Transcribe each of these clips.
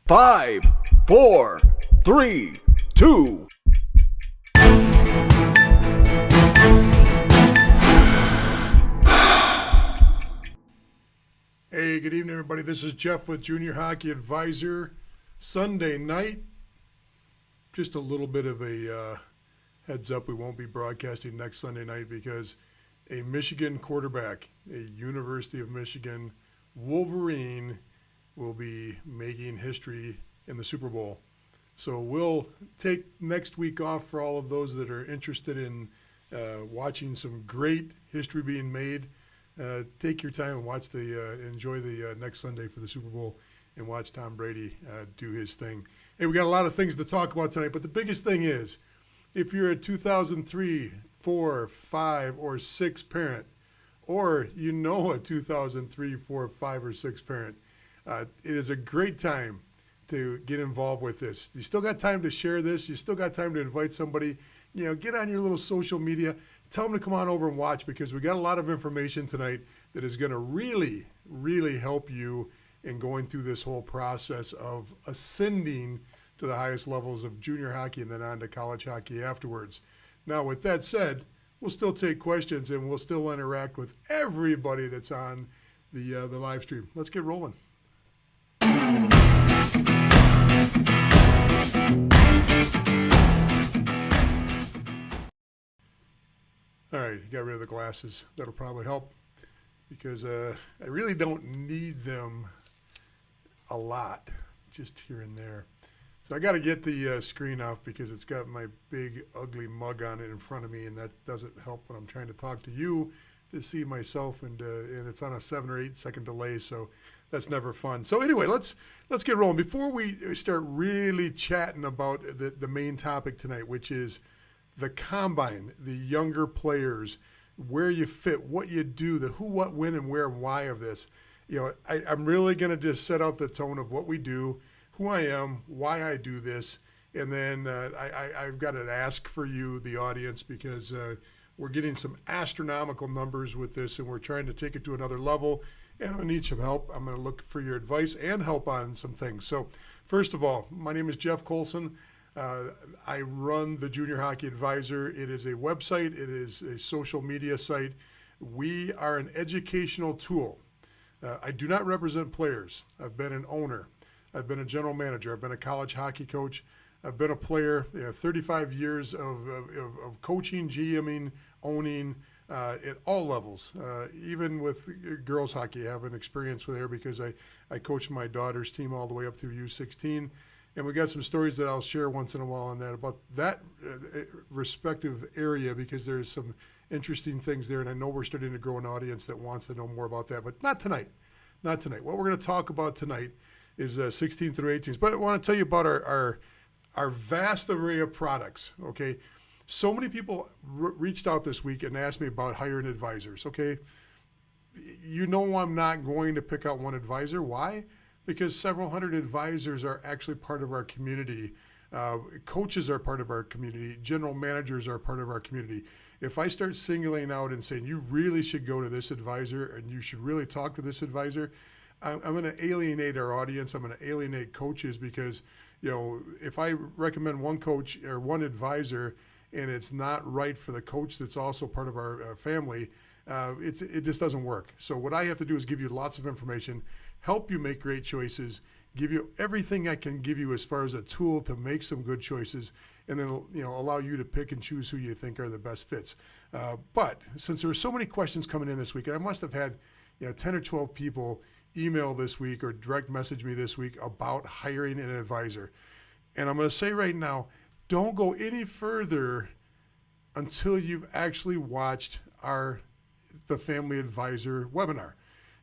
5, 4, 3, 2. Hey, good evening, everybody. This is Jeff with Junior Hockey Advisor. Sunday night, just a little bit of a heads up. We won't be broadcasting next Sunday night because a Michigan quarterback, a University of Michigan Wolverine, will be making history in the Super Bowl. So we'll take next week off for all of those that are interested in watching some great history being made. Take your time and watch enjoy the next Sunday for the Super Bowl and watch Tom Brady do his thing. Hey, we got a lot of things to talk about tonight, but the biggest thing is if you're a 2003, 4, 5, or 6 parent, or you know a 2003, 4, 5, or 6 parent, it is a great time to get involved with this. You still got time to share this. You still got time to invite somebody. You know, get on your little social media. Tell them to come on over and watch because we got a lot of information tonight that is going to really, really help you in going through this whole process of ascending to the highest levels of junior hockey and then on to college hockey afterwards. Now, with that said, we'll still take questions and we'll still interact with everybody that's on the live stream. Let's get rolling. All right, got rid of the glasses. That'll probably help because I really don't need them a lot, just here and there. So I got to get the screen off because it's got my big, ugly mug on it in front of me, and that doesn't help when I'm trying to talk to you to see myself, and it's on a 7 or 8 second delay, so that's never fun. So anyway, let's get rolling. Before we start really chatting about the main topic tonight, which is the combine, the younger players, where you fit, what you do, the who, what, when, and where, and why of this. You know, I'm really going to just set out the tone of what we do, who I am, why I do this, and then I've got an ask for you, the audience, because we're getting some astronomical numbers with this, and we're trying to take it to another level, and I'm going to need some help. I'm going to look for your advice and help on some things. So first of all, my name is Jeff Colson. I run the Junior Hockey Advisor. It is a website. It is a social media site. We are an educational tool. I do not represent players. I've been an owner. I've been a general manager. I've been a college hockey coach. I've been a player. 35 years of coaching, GMing, owning at all levels. Even with girls hockey, I have an experience with there because I coached my daughter's team all the way up through U16. And we got some stories that I'll share once in a while on that about that respective area because there's some interesting things there. And I know we're starting to grow an audience that wants to know more about that, but not tonight. Not tonight. What we're going to talk about tonight is 16 through 18s. But I want to tell you about our vast array of products, okay? So many people reached out this week and asked me about hiring advisors, okay? You know I'm not going to pick out one advisor. Why? Because several hundred advisors are actually part of our community. Coaches are part of our community. General managers are part of our community. If I start singling out and saying you really should go to this advisor and you should really talk to this advisor, I'm going to alienate our audience. I'm going to alienate coaches because, you know, if I recommend one coach or one advisor and it's not right for the coach that's also part of our family, it just doesn't work. So what I have to do is give you lots of information, help you make great choices, give you everything I can give you as far as a tool to make some good choices, and then, you know, allow you to pick and choose who you think are the best fits. But since there were so many questions coming in this week, and I must have had, 10 or 12 people email this week or direct message me this week about hiring an advisor. And I'm going to say right now, don't go any further until you've actually watched the Family Advisor webinar.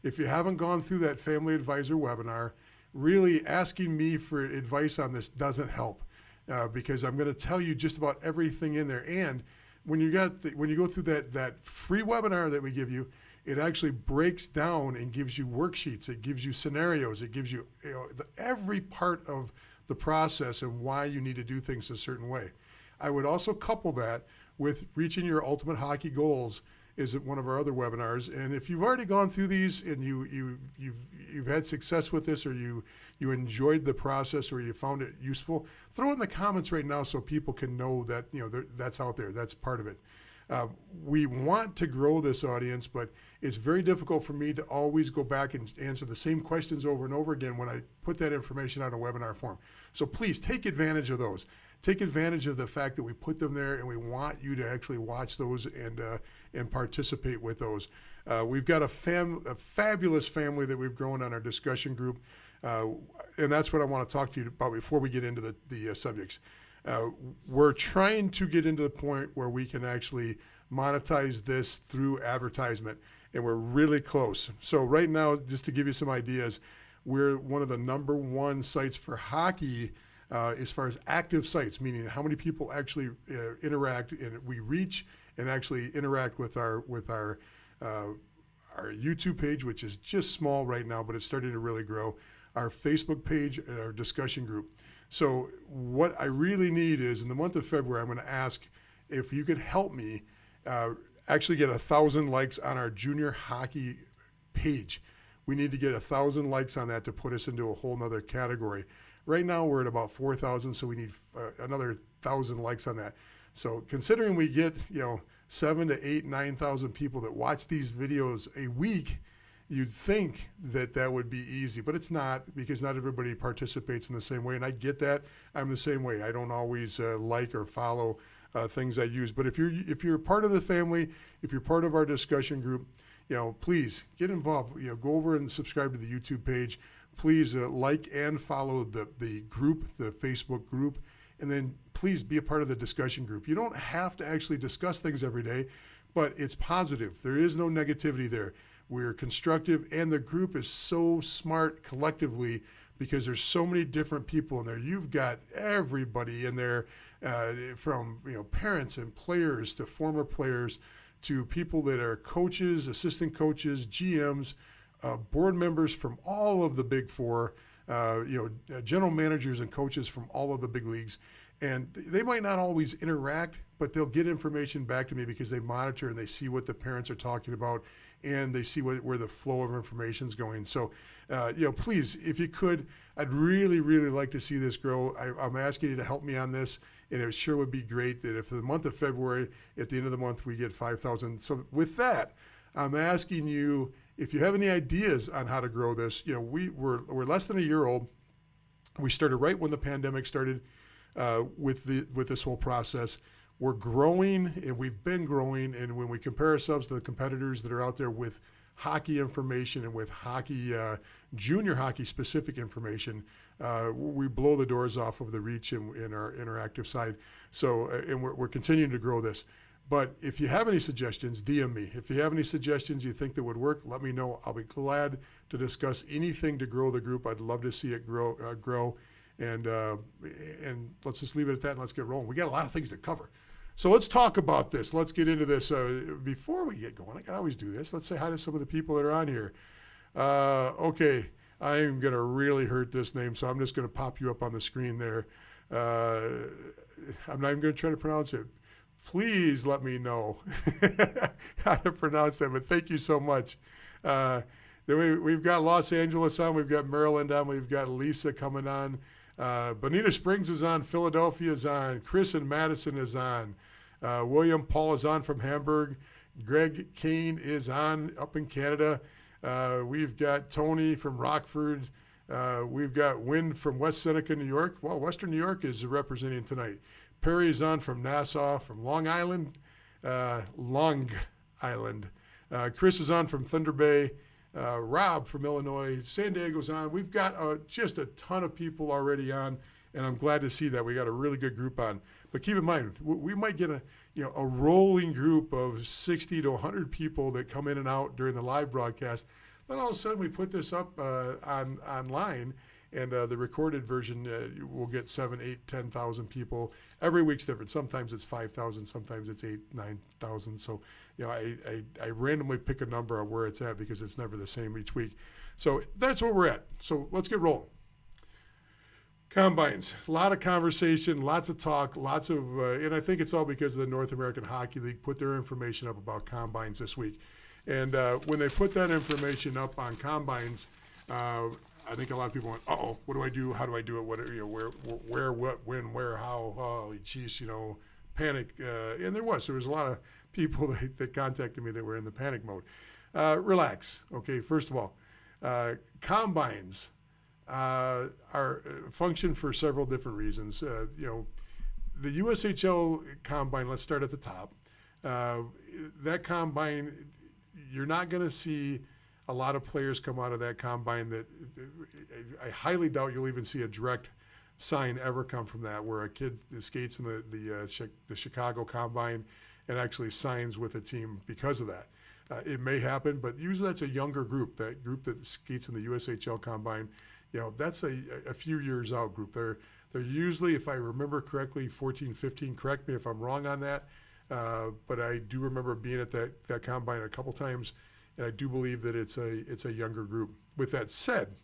If you haven't gone through that Family Advisor webinar, really asking me for advice on this doesn't help because I'm going to tell you just about everything in there. And when you go through that free webinar that we give you, it actually breaks down and gives you worksheets. It gives you scenarios. It gives you, every part of the process and why you need to do things a certain way. I would also couple that with reaching your ultimate hockey goals is one of our other webinars. And if you've already gone through these and you've had success with this, or you enjoyed the process, or you found it useful, throw it in the comments right now so people can know that that's out there. That's part of it. We want to grow this audience, but it's very difficult for me to always go back and answer the same questions over and over again when I put that information on a webinar form. So please take advantage of those. Take advantage of the fact that we put them there, and we want you to actually watch those and participate with those. We've got a fabulous family that we've grown on our discussion group, and that's what I want to talk to you about before we get into the subjects. We're trying to get into the point where we can actually monetize this through advertisement, and we're really close. So right now, just to give you some ideas, we're one of the #1 sites for hockey as far as active sites, meaning how many people actually interact, and we reach and actually interact with our YouTube page, which is just small right now, but it's starting to really grow, our Facebook page, and our discussion group. So what I really need is, in the month of February, I'm going to ask if you could help me actually get 1,000 likes on our junior hockey page. We need to get 1,000 likes on that to put us into a whole nother category. Right now we're at about 4,000, so we need another 1,000 likes on that. So considering we get 7 to 8, 9,000 people that watch these videos a week, you'd think that would be easy, but it's not, because not everybody participates in the same way, and I get that. I'm the same way. I don't always like or follow things I use, but if you're part of the family, if you're part of our discussion group, please get involved. Go over and subscribe to the YouTube page. Please like and follow the group, the Facebook group, and then please be a part of the discussion group. You don't have to actually discuss things every day, but it's positive. There is no negativity there. We're constructive, and the group is so smart collectively because there's so many different people in there. You've got everybody in there, from parents and players to former players to people that are coaches, assistant coaches, GMs, board members from all of the big four, general managers and coaches from all of the big leagues. And they might not always interact, but they'll get information back to me because they monitor and they see what the parents are talking about, and they see where the flow of information is going. So, please, if you could, I'd really, really like to see this grow. I'm asking you to help me on this, and it sure would be great that if for the month of February, at the end of the month, we get 5,000. So with that, I'm asking you, if you have any ideas on how to grow this. We're less than a year old. We started right when the pandemic started with this whole process. We're growing, and we've been growing, and when we compare ourselves to the competitors that are out there with hockey information and with hockey, junior hockey specific information, we blow the doors off of the reach in our interactive side. So, and we're continuing to grow this. But if you have any suggestions, DM me. If you have any suggestions you think that would work, let me know. I'll be glad to discuss anything to grow the group. I'd love to see it grow. And let's just leave it at that, and let's get rolling. We got a lot of things to cover. So let's talk about this. Let's get into this. Before we get going, I can always do this. Let's say hi to some of the people that are on here. Okay, I'm going to really hurt this name, so I'm just going to pop you up on the screen there. I'm not even going to try to pronounce it. Please let me know how to pronounce that, but thank you so much. Then we've got Los Angeles on, we've got Maryland on, we've got Lisa coming on. Bonita Springs is on, Philadelphia is on, Chris and Madison is on, William Paul is on from Hamburg, Greg Kane is on up in Canada. We've got Tony from Rockford. We've got Wynn from West Seneca, New York. Well, Western New York is representing tonight. Perry is on from Nassau, from Long Island. Chris is on from Thunder Bay. Rob from Illinois. San Diego's on. We've got just a ton of people already on, and I'm glad to see that. We got a really good group on. But keep in mind, we might get a rolling group of 60 to 100 people that come in and out during the live broadcast. Then all of a sudden we put this up online, and the recorded version will get 7, 8, 10,000 people. Every week's different. Sometimes it's 5,000, sometimes it's 8, 9,000. So, I randomly pick a number of where it's at because it's never the same each week. So that's where we're at. So let's get rolling. Combines, a lot of conversation, lots of talk, lots of, and I think it's all because the North American Hockey League put their information up about combines this week. And when they put that information up on combines, I think a lot of people went, "Uh-oh, what do I do? How do I do it? What, where, what, when, where, how? Oh, geez, panic." And there was a lot of people that contacted me that were in the panic mode. Relax. Okay, first of all, combines are function for several different reasons. The USHL combine. Let's start at the top. That combine, you're not going to see a lot of players come out of that combine that I highly doubt you'll even see a direct sign ever come from that, where a kid skates in the Chicago combine and actually signs with a team because of that. It may happen, but usually that's a younger group. That group that skates in the USHL combine, that's a few years out group. They're usually, if I remember correctly, 14, 15. Correct me if I'm wrong on that. But I do remember being at that combine a couple times, and I do believe that it's a younger group. With that said,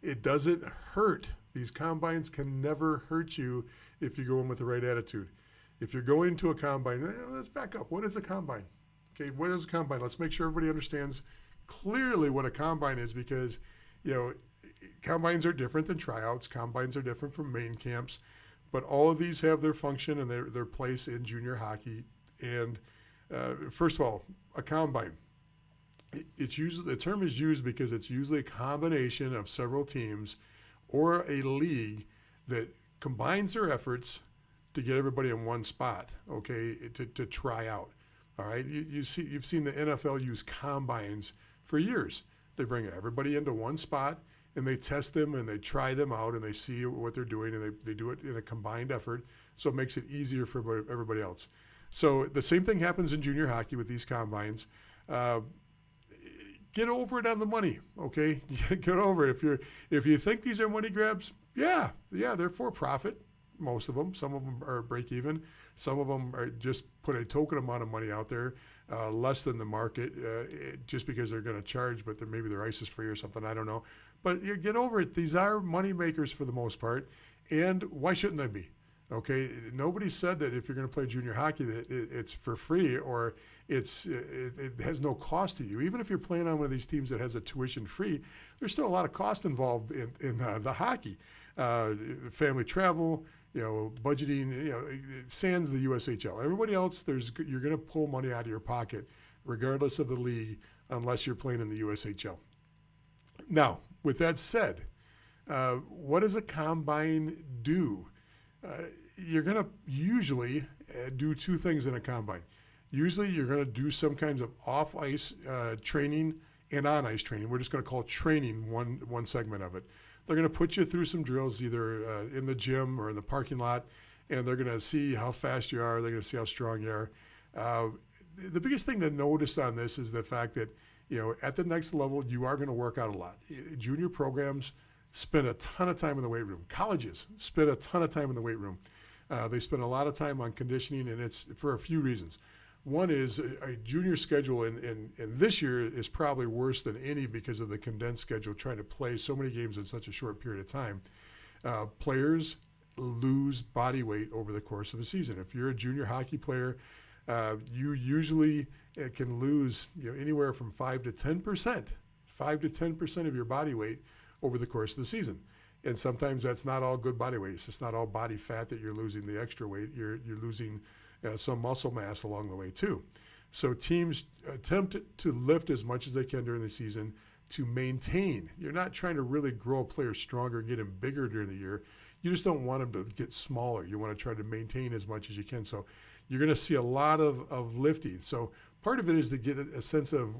it doesn't hurt. These combines can never hurt you if you go in with the right attitude. If you're going to a combine, let's back up. What is a combine? Okay, what is a combine? Let's make sure everybody understands clearly what a combine is, because combines are different than tryouts. Combines are different from main camps, but all of these have their function and their place in junior hockey. And first of all, a combine. The term is used because it's usually a combination of several teams or a league that combines their efforts to get everybody in one spot, okay, to try out. All right, you've seen the NFL use combines for years. They bring everybody into one spot and they test them and they try them out and they see what they're doing, and they do it in a combined effort, so it makes it easier for everybody else. So the same thing happens in junior hockey with these combines. Get over it on the money, okay? Get over it. If you think these are money grabs, yeah, they're for profit. Most of them. Some of them are break even. Some of them are just put a token amount of money out there, less than the market, just because they're going to charge, but maybe their ice is free or something. I don't know. But get over it. These are money makers for the most part, and why shouldn't they be? Okay, nobody said that if you're going to play junior hockey that it's for free or it has no cost to you. Even if you're playing on one of these teams that has a tuition free, there's still a lot of cost involved in the hockey, family travel, budgeting, sans the USHL. Everybody else, you're going to pull money out of your pocket regardless of the league, unless you're playing in the USHL. Now, with that said, what does a combine do? You're going to usually do two things in a combine. Usually you're going to do some kinds of off-ice training and on-ice training. We're just going to call training one segment of it. They're going to put you through some drills either in the gym or in the parking lot, and they're going to see how fast you are. They're going to see how strong you are. The biggest thing to notice on this is the fact that, at the next level, you are going to work out a lot. Junior programs spend a ton of time in the weight room. Colleges spend a ton of time in the weight room. They spend a lot of time on conditioning, and it's for a few reasons. One is a junior schedule, and this year is probably worse than any because of the condensed schedule, trying to play so many games in such a short period of time. Players lose body weight over the course of a season. If you're a junior hockey player, you usually can lose anywhere from 5 to 10% of your body weight over the course of the season. And sometimes that's not all good body weight. It's not all body fat that you're losing the extra weight. You're losing some muscle mass along the way too. So teams attempt to lift as much as they can during the season to maintain. You're not trying to really grow a player stronger and get him bigger during the year. You just don't want him to get smaller. You want to try to maintain as much as you can. So you're going to see a lot of lifting. So part of it is to get a sense of,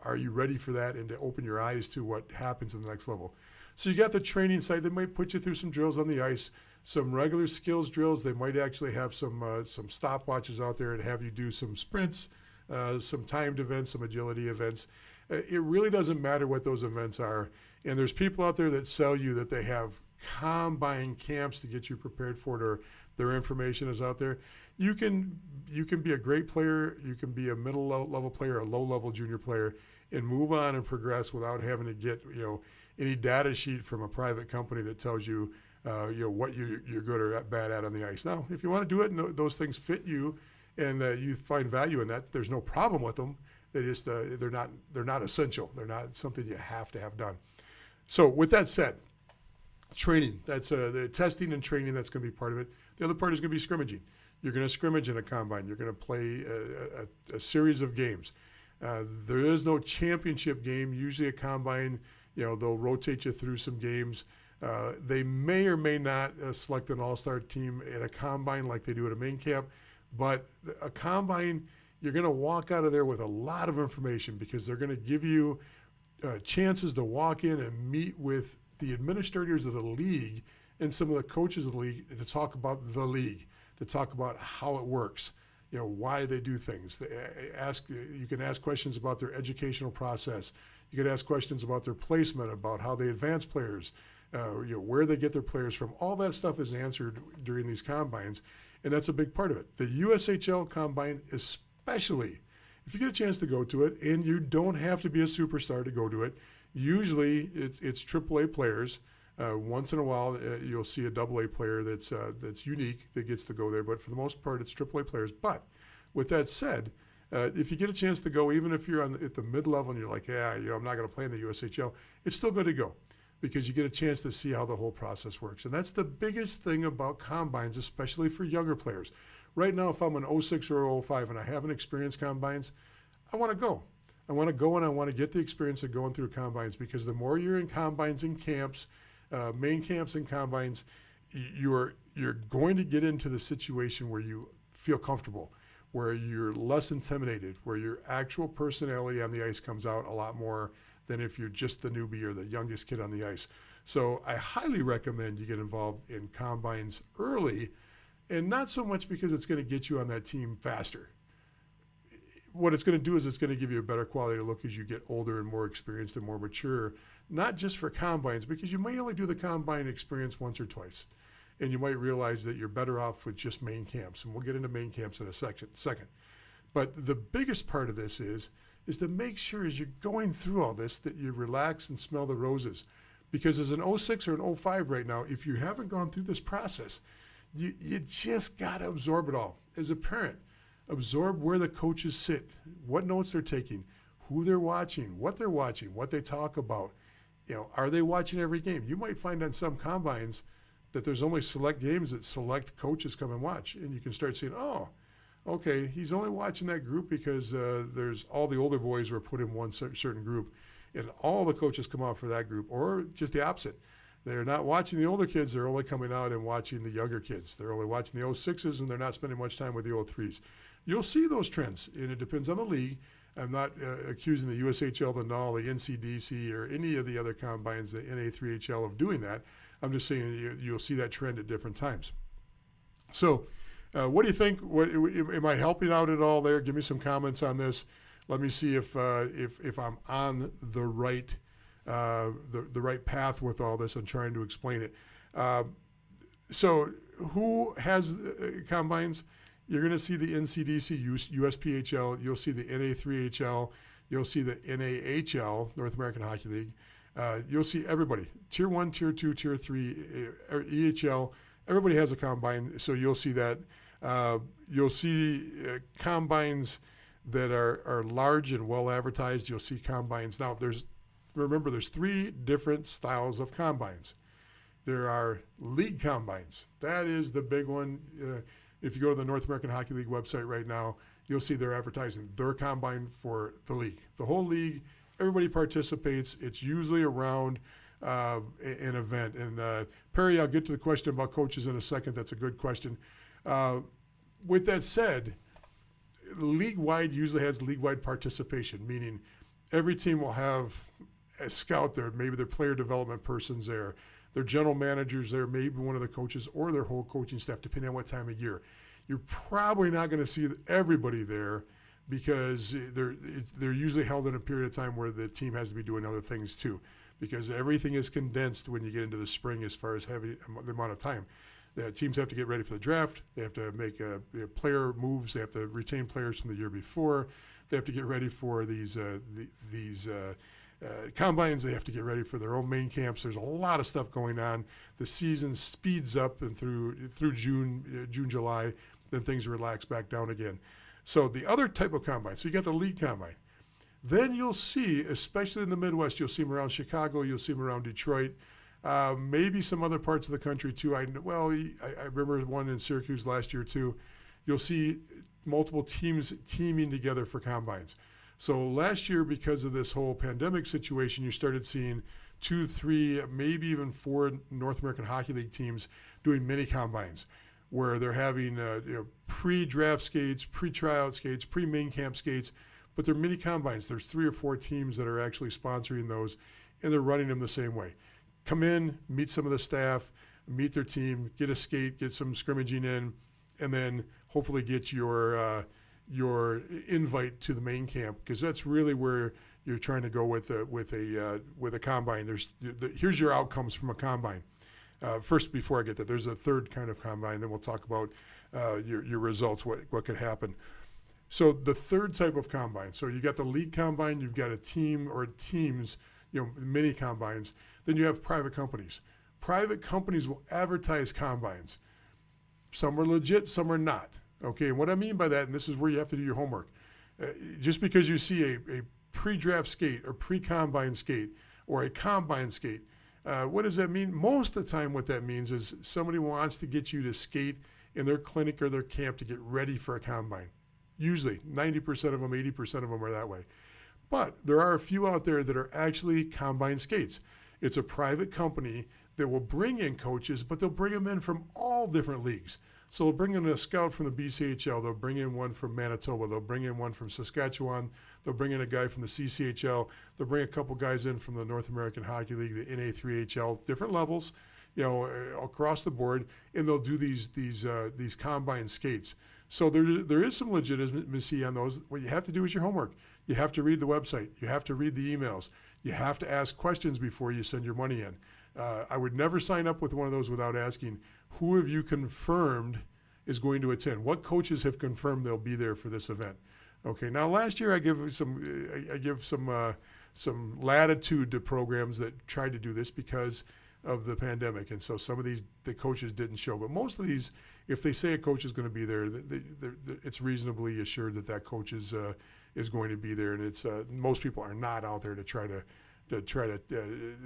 are you ready for that, and to open your eyes to what happens in the next level. So you got the training side. They might put you through some drills on the ice, some regular skills drills. They might actually have some stopwatches out there and have you do some sprints, some timed events, some agility events. It really doesn't matter what those events are. And there's people out there that sell you that they have combine camps to get you prepared for it, or their information is out there. You can be a great player. You can be a middle level player, a low level junior player, and move on and progress without having to get any data sheet from a private company that tells you what you're good or bad at on the ice. Now, if you want to do it and those things fit you, and you find value in that, there's no problem with them. they're not essential. They're not something you have to have done. So with that said, training, that's the testing and training, that's going to be part of it. The other part is going to be scrimmaging. You're going to scrimmage in a combine. You're going to play a series of games. There is no championship game. Usually a combine, they'll rotate you through some games. They may or may not select an all-star team at a combine like they do at a main camp, but a combine, you're going to walk out of there with a lot of information because they're going to give you chances to walk in and meet with the administrators of the league and some of the coaches of the league to talk about the league, to talk about how it works, why they do things. You can ask questions about their educational process. You can ask questions about their placement, about how they advance players, where they get their players from. All that stuff is answered during these combines, and that's a big part of it. The USHL Combine, especially, if you get a chance to go to it, and you don't have to be a superstar to go to it, usually it's AAA players. Once in a while, you'll see a AA player that's unique that gets to go there, but for the most part, it's AAA players. But with that said, if you get a chance to go, even if you're at the mid-level and you're like, I'm not going to play in the USHL, it's still good to go because you get a chance to see how the whole process works. And that's the biggest thing about combines, especially for younger players. Right now, if I'm an 06 or 05 and I haven't experienced combines, I want to go. I want to go and I want to get the experience of going through combines because the more you're in combines and camps, main camps and combines, you're going to get into the situation where you feel comfortable, where you're less intimidated, where your actual personality on the ice comes out a lot more than if you're just the newbie or the youngest kid on the ice. So I highly recommend you get involved in combines early, and not so much because it's going to get you on that team faster. What it's going to do is it's going to give you a better quality of look as you get older and more experienced and more mature, not just for combines, because you may only do the combine experience once or twice. And you might realize that you're better off with just main camps. And we'll get into main camps in a second. But the biggest part of this is to make sure as you're going through all this that you relax and smell the roses. Because as an 06 or an 05 right now, if you haven't gone through this process, you just got to absorb it all. As a parent, absorb where the coaches sit, what notes they're taking, who they're watching, what they talk about. Are they watching every game? You might find on some combines that there's only select games that select coaches come and watch. And you can start seeing, oh, okay, he's only watching that group because there's all the older boys were put in one certain group. And all the coaches come out for that group, or just the opposite. They're not watching the older kids. They're only coming out and watching the younger kids. They're only watching the 06s, and they're not spending much time with the 03s. You'll see those trends, and it depends on the league. I'm not accusing the USHL, the NAL, the NCDC, or any of the other combines, the NA3HL, of doing that. I'm just saying you'll see that trend at different times. So what do you think? Am I helping out at all there? Give me some comments on this. Let me see if I'm on the right path with all this and trying to explain it. So who has combines? You're going to see the NCDC, USPHL. You'll see the NA3HL. You'll see the NAHL, North American Hockey League. You'll see everybody, Tier 1, Tier 2, Tier 3, EHL. Everybody has a combine, so you'll see that. You'll see combines that are large and well advertised. You'll see combines. Now, remember, there's 3 different styles of combines. There are league combines. That is the big one. If you go to the North American Hockey League website right now, you'll see they're advertising their combine for the league. The whole league, everybody participates. It's usually around an event. And Perry, I'll get to the question about coaches in a second. That's a good question. With that said, league-wide usually has league-wide participation, meaning every team will have a scout there, maybe their player development person's there, their general managers there, maybe one of the coaches or their whole coaching staff, depending on what time of year. You're probably not going to see everybody there because they're usually held in a period of time where the team has to be doing other things too, because everything is condensed when you get into the spring as far as the amount of time. The teams have to get ready for the draft. They have to make player moves. They have to retain players from the year before. They have to get ready for these combines. They have to get ready for their own main camps. There's a lot of stuff going on. The season speeds up and through June, July, then things relax back down again. So the other type of combine, so you got the league combine. Then you'll see, especially in the Midwest, you'll see them around Chicago, you'll see them around Detroit, maybe some other parts of the country too. I remember one in Syracuse last year too. You'll see multiple teams teaming together for combines. So last year, because of this whole pandemic situation, you started seeing 2, 3, maybe even 4 North American Hockey League teams doing mini combines, where they're having pre-draft skates, pre-tryout skates, pre-main camp skates, but they're mini combines. There's 3 or 4 teams that are actually sponsoring those, and they're running them the same way. Come in, meet some of the staff, meet their team, get a skate, get some scrimmaging in, and then hopefully get your invite to the main camp, because that's really where you're trying to go with a combine. Here's your outcomes from a combine. First, before I get that, there's a third kind of combine. Then we'll talk about your results, what could happen. So the third type of combine. So you got the league combine, you've got a team or teams, mini combines. Then you have private companies. Private companies will advertise combines. Some are legit, some are not. Okay, and what I mean by that, and this is where you have to do your homework, just because you see a pre-draft skate or pre-combine skate or a combine skate, what does that mean? Most of the time what that means is somebody wants to get you to skate in their clinic or their camp to get ready for a combine. Usually, 90% of them, 80% of them are that way. But there are a few out there that are actually combine skates. It's a private company that will bring in coaches, but they'll bring them in from all different leagues. So they'll bring in a scout from the BCHL, they'll bring in one from Manitoba, they'll bring in one from Saskatchewan, they'll bring in a guy from the CCHL, they'll bring a couple guys in from the North American Hockey League, the NA3HL, different levels, across the board, and they'll do these combine skates. So there is some legitimacy on those. What you have to do is your homework. You have to read the website. You have to read the emails. You have to ask questions before you send your money in. I would never sign up with one of those without asking, who have you confirmed is going to attend? What coaches have confirmed they'll be there for this event? Okay, now last year I give some latitude to programs that tried to do this because of the pandemic, and so some of the coaches didn't show. But most of these, if they say a coach is going to be there, it's reasonably assured that coach is going to be there, and it's most people are not out there to try to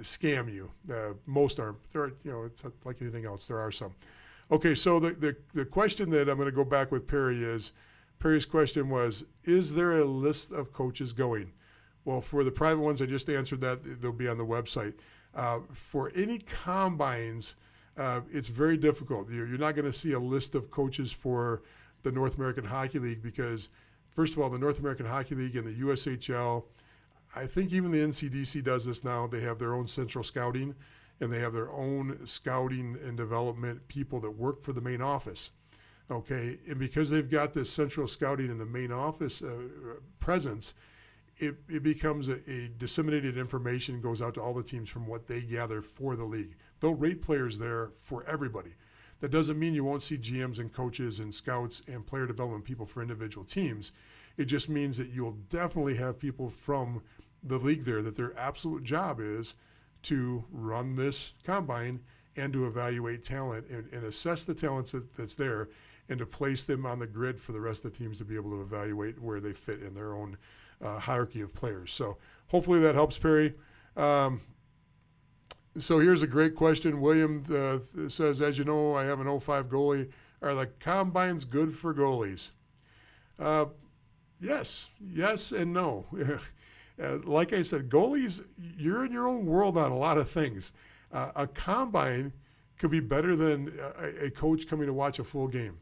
scam you. Most aren't. There are, it's like anything else. There are some. Okay, so the question that I'm going to go back with Perry is, Perry's question was, is there a list of coaches going? Well, for the private ones, I just answered that. They'll be on the website. For any combines, it's very difficult. You're not going to see a list of coaches for the North American Hockey League because, first of all, the North American Hockey League and the USHL, I think even the NCDC does this now. They have their own central scouting, and they have their own scouting and development people that work for the main office. Okay, and because they've got this central scouting in the main office presence, it becomes a disseminated information, goes out to all the teams from what they gather for the league. They'll rate players there for everybody. That doesn't mean you won't see GMs and coaches and scouts and player development people for individual teams. It just means that you'll definitely have people from the league there that their absolute job is to run this combine and to evaluate talent and assess the talents that's there and to place them on the grid for the rest of the teams to be able to evaluate where they fit in their own hierarchy of players. So hopefully that helps, Perry. So here's a great question. William says, as you know, I have an 05 goalie. Are the combines good for goalies? Yes and no. Like I said, goalies, you're in your own world on a lot of things. A combine could be better than a coach coming to watch a full game.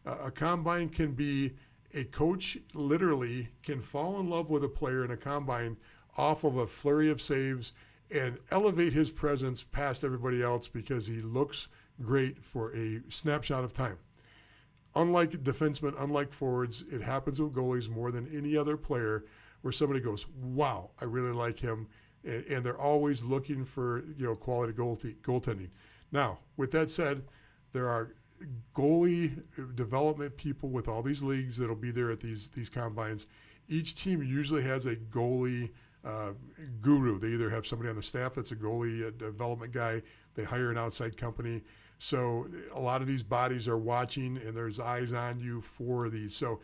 A combine can be a coach literally can fall in love with a player in a combine off of a flurry of saves and elevate his presence past everybody else because he looks great for a snapshot of time. Unlike defensemen, unlike forwards, it happens with goalies more than any other player where somebody goes, wow, I really like him, and they're always looking for quality goaltending. Now, with that said, there are goalie development people with all these leagues that'll be there at these combines. Each team usually has a goalie guru. They either have somebody on the staff that's a goalie development guy, they hire an outside company. So a lot of these bodies are watching and there's eyes on you for these. So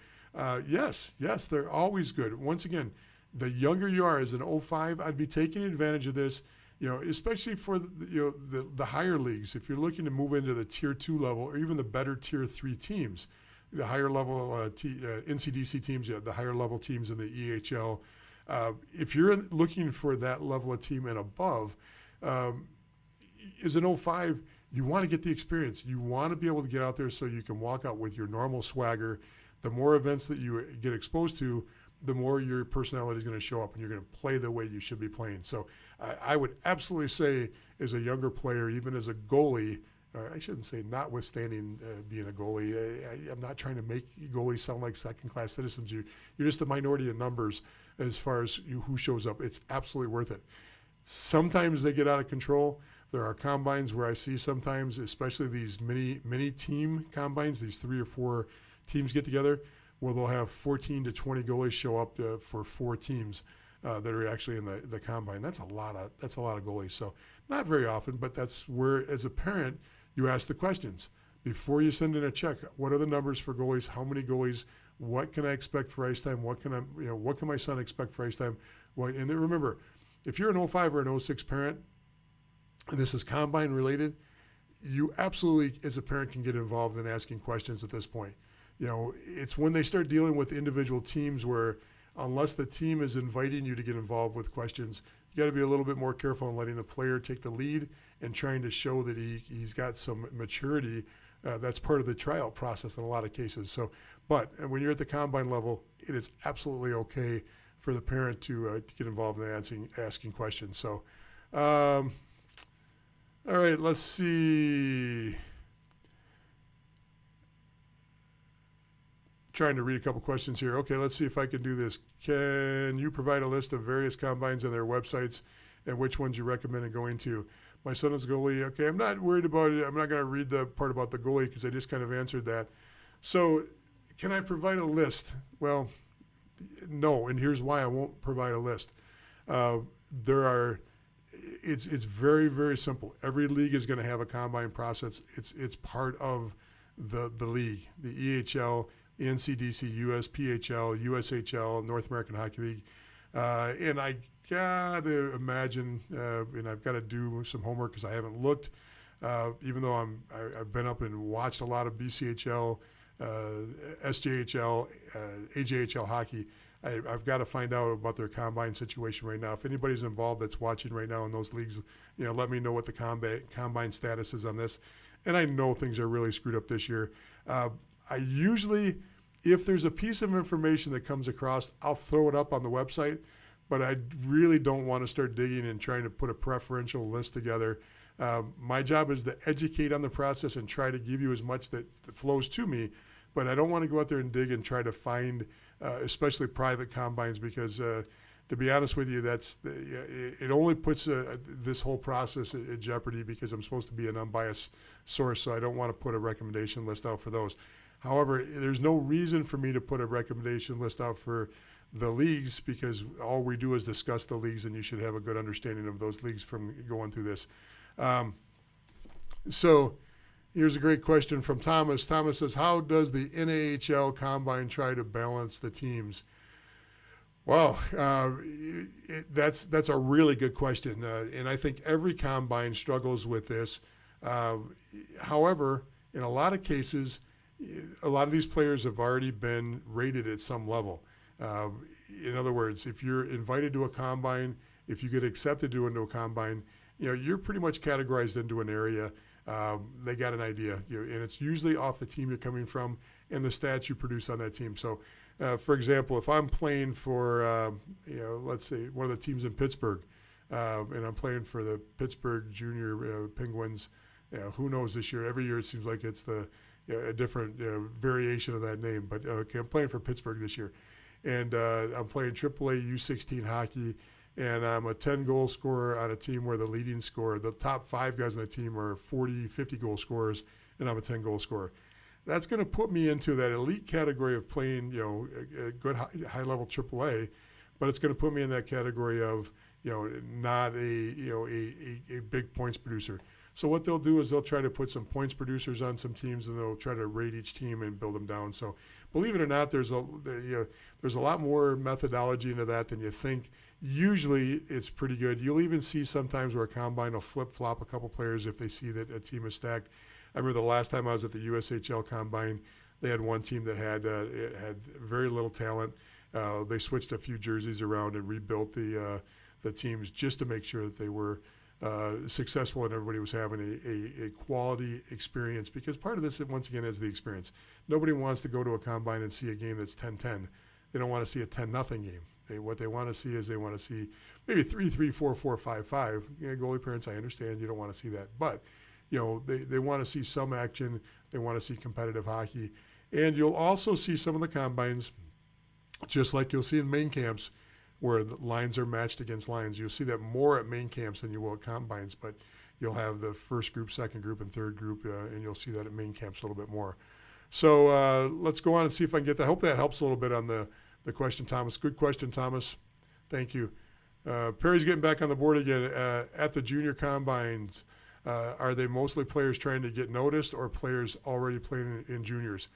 yes, they're always good. Once again, the younger you are as an 05, I'd be taking advantage of this, especially for the higher leagues. If you're looking to move into the tier 2 level or even the better tier 3 teams, the higher level NCDC teams, the higher level teams in the EHL. If you're looking for that level of team and above, as an 05, you want to get the experience. You want to be able to get out there so you can walk out with your normal swagger. The more events that you get exposed to, the more your personality is going to show up and you're going to play the way you should be playing. So I would absolutely say, as a younger player, even as a goalie, or I shouldn't say notwithstanding being a goalie, I'm not trying to make goalies sound like second-class citizens. You're just a minority in numbers as far as who shows up. It's absolutely worth it. Sometimes they get out of control. There are combines where I see sometimes, especially these mini team combines, these 3 or 4 teams get together, where they'll have 14 to 20 goalies show up for 4 teams that are actually in the combine. That's a lot of goalies. So not very often, but that's where, as a parent, you ask the questions before you send in a check. What are the numbers for goalies? How many goalies? What can I expect for ice time? What can my son expect for ice time? Well, and then remember, if you're an 05 or an 06 parent, and this is combine related, you absolutely, as a parent, can get involved in asking questions at this point. It's when they start dealing with individual teams where, unless the team is inviting you to get involved with questions, you got to be a little bit more careful in letting the player take the lead and trying to show that he's got some maturity. That's part of the tryout process in a lot of cases. So, but when you're at the combine level, it is absolutely okay for the parent to get involved in asking questions. So, all right, let's see. Trying to read a couple questions here. Okay, let's see if I can do this. Can you provide a list of various combines and their websites and which ones you recommend going to? My son is a goalie. Okay, I'm not worried about it. I'm not going to read the part about the goalie because I just kind of answered that. So can I provide a list? Well, no, and here's why I won't provide a list. It's very, very simple. Every league is going to have a combine process. It's part of the league, the EHL, NCDC, USPHL, USHL, North American Hockey League. And I got to imagine, and I've got to do some homework because I haven't looked, even though I've been up and watched a lot of BCHL, SJHL, AJHL hockey. I've got to find out about their combine situation right now. If anybody's involved that's watching right now in those leagues, let me know what the combine status is on this. And I know things are really screwed up this year. I usually, if there's a piece of information that comes across, I'll throw it up on the website, but I really don't want to start digging and trying to put a preferential list together. My job is to educate on the process and try to give you as much that flows to me, but I don't want to go out there and dig and try to find especially private combines because to be honest with you, it only puts this whole process at jeopardy because I'm supposed to be an unbiased source, so I don't want to put a recommendation list out for those. However, there's no reason for me to put a recommendation list out for the leagues because all we do is discuss the leagues, and you should have a good understanding of those leagues from going through this. So here's a great question from Thomas. Thomas says, how does the NAHL Combine try to balance the teams? Well, that's a really good question, and I think every combine struggles with this. However, in a lot of cases, a lot of these players have already been rated at some level. In other words, if you're invited to a combine, if you get accepted into a combine, you're pretty much categorized into an area. They got an idea, and it's usually off the team you're coming from and the stats you produce on that team. So, for example, if I'm playing for, let's say one of the teams in Pittsburgh, and I'm playing for the Pittsburgh Junior Penguins, who knows this year? Every year it seems like it's a different variation of that name. But okay, I'm playing for Pittsburgh this year, and I'm playing AAA U16 hockey. And I'm a 10-goal scorer on a team where the leading scorer, the top 5 guys on the team are 40, 50-goal scorers, and I'm a 10-goal scorer. That's going to put me into that elite category of playing, a good high-level AAA, but it's going to put me in that category of, not a big points producer. So what they'll do is they'll try to put some points producers on some teams, and they'll try to rate each team and build them down. So, believe it or not, there's a lot more methodology into that than you think. Usually it's pretty good. You'll even see sometimes where a combine will flip-flop a couple players if they see that a team is stacked. I remember the last time I was at the USHL combine, they had one team that had very little talent. They switched a few jerseys around and rebuilt the teams just to make sure that they were successful and everybody was having a quality experience, because part of this, once again, is the experience. Nobody wants to go to a combine and see a game that's 10-10. They don't want to see a 10-0 game. What they want to see is they want to see maybe 3-3, 4-4, 5-5. Goalie parents, I understand you don't want to see that, but they want to see some action. They want to see competitive hockey, and you'll also see some of the combines, just like you'll see in main camps, where the lines are matched against lines. You'll see that more at main camps than you will at combines, but you'll have the first group, second group, and third group, and you'll see that at main camps a little bit more. So let's go on and see if I can get that. I hope that helps a little bit on the question, Thomas. Good question, Thomas. Thank you. Perry's getting back on the board again. At the junior combines, are they mostly players trying to get noticed or players already playing in juniors?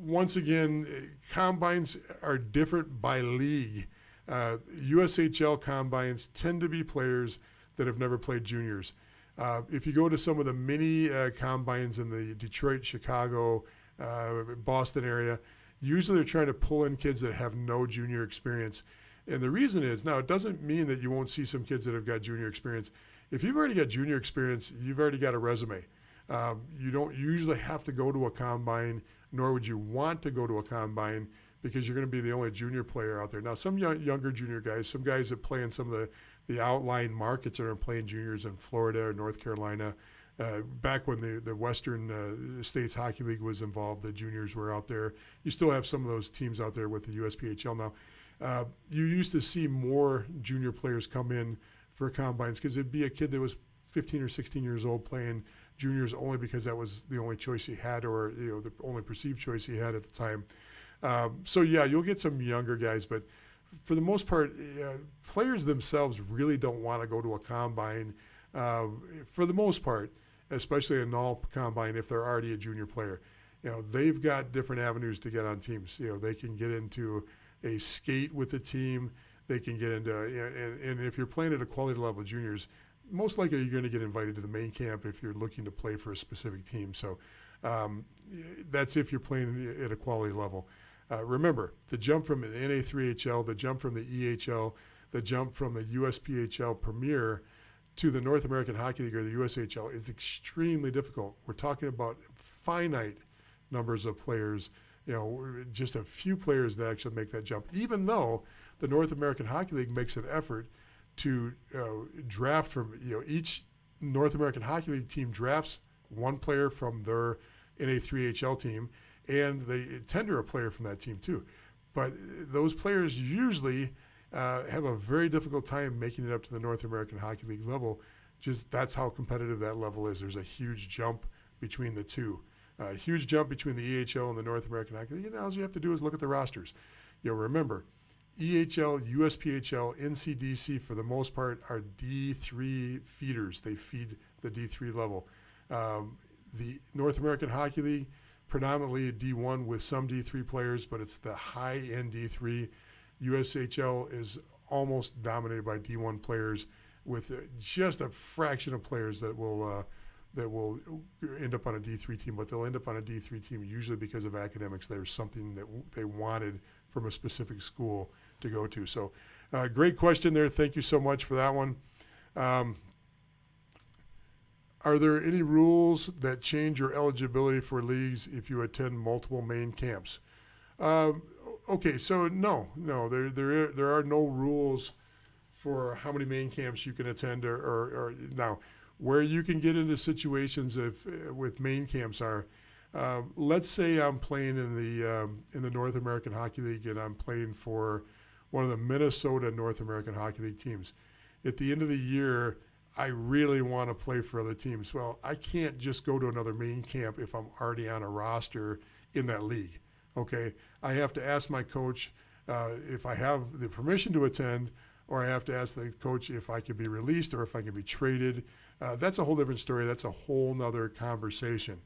Once again, combines are different by league. USHL combines tend to be players that have never played juniors. If you go to some of the mini combines in the Detroit, Chicago, Boston area, usually they're trying to pull in kids that have no junior experience. And the reason is, now it doesn't mean that you won't see some kids that have got junior experience. If you've already got junior experience, you've already got a resume. You don't usually have to go to a combine, nor would you want to go to a combine, because you're going to be the only junior player out there. Now, some younger junior guys, some guys that play in some of the outlying markets that are playing juniors in Florida or North Carolina, back when the Western States Hockey League was involved, the juniors were out there. You still have some of those teams out there with the USPHL now. You used to see more junior players come in for combines, because it'd be a kid that was 15 or 16 years old playing juniors only because that was the only choice he had, or the only perceived choice he had at the time. So yeah, you'll get some younger guys, but for the most part, players themselves really don't want to go to a combine for the most part, especially a null combine if they're already a junior player. They've got different avenues to get on teams. They can get into a skate with the team. They can get into, and if you're playing at a quality level of juniors, most likely you're going to get invited to the main camp if you're looking to play for a specific team. So that's if you're playing at a quality level. Remember, the jump from the NA3HL, the jump from the EHL, the jump from the USPHL Premier to the North American Hockey League or the USHL is extremely difficult. We're talking about finite numbers of players, just a few players that actually make that jump, even though the North American Hockey League makes an effort to draft from, each North American Hockey League team drafts one player from their NA3HL team, and they tender a player from that team too. But those players usually have a very difficult time making it up to the North American Hockey League level. Just that's how competitive that level is. There's a huge jump between the two. A huge jump between the EHL and the North American Hockey League. All you have to do is look at the rosters. Remember, EHL, USPHL, NCDC, for the most part, are D3 feeders. They feed the D3 level. The North American Hockey League, predominantly a D1 with some D3 players, but it's the high-end D3. USHL is almost dominated by D1 players, with just a fraction of players that will end up on a D3 team, but they'll end up on a D3 team usually because of academics. There's something that they wanted from a specific school to go to. So great question there. Thank you so much for that one. Are there any rules that change your eligibility for leagues if you attend multiple main camps? Okay, so no, there are no rules for how many main camps you can attend, or now where you can get into situations with main camps are, let's say I'm playing in the North American Hockey League and I'm playing for one of the Minnesota North American Hockey League teams. At the end of the year, I really want to play for other teams. Well, I can't just go to another main camp if I'm already on a roster in that league. Okay, I have to ask my coach if I have the permission to attend, or I have to ask the coach if I can be released or if I can be traded. That's a whole different story. That's a whole nother conversation.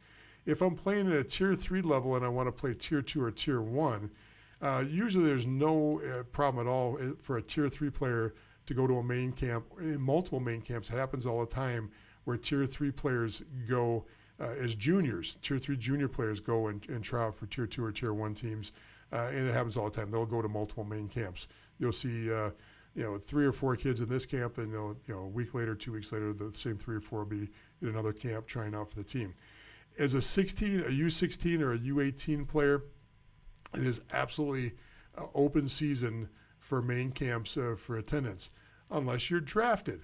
If I'm playing at a tier 3 level and I want to play tier 2 or tier 1, usually there's no problem at all for a tier 3 player to go to a main camp. In multiple main camps, it happens all the time where tier 3 players go as juniors. Tier 3 junior players go and try out for tier 2 or tier 1 teams, and it happens all the time. They'll go to multiple main camps. You'll see 3 or 4 kids in this camp, and a week later, 2 weeks later, the same 3 or 4 will be in another camp trying out for the team. As a U16 or a U18 player, it is absolutely open season for main camps for attendance, unless you're drafted.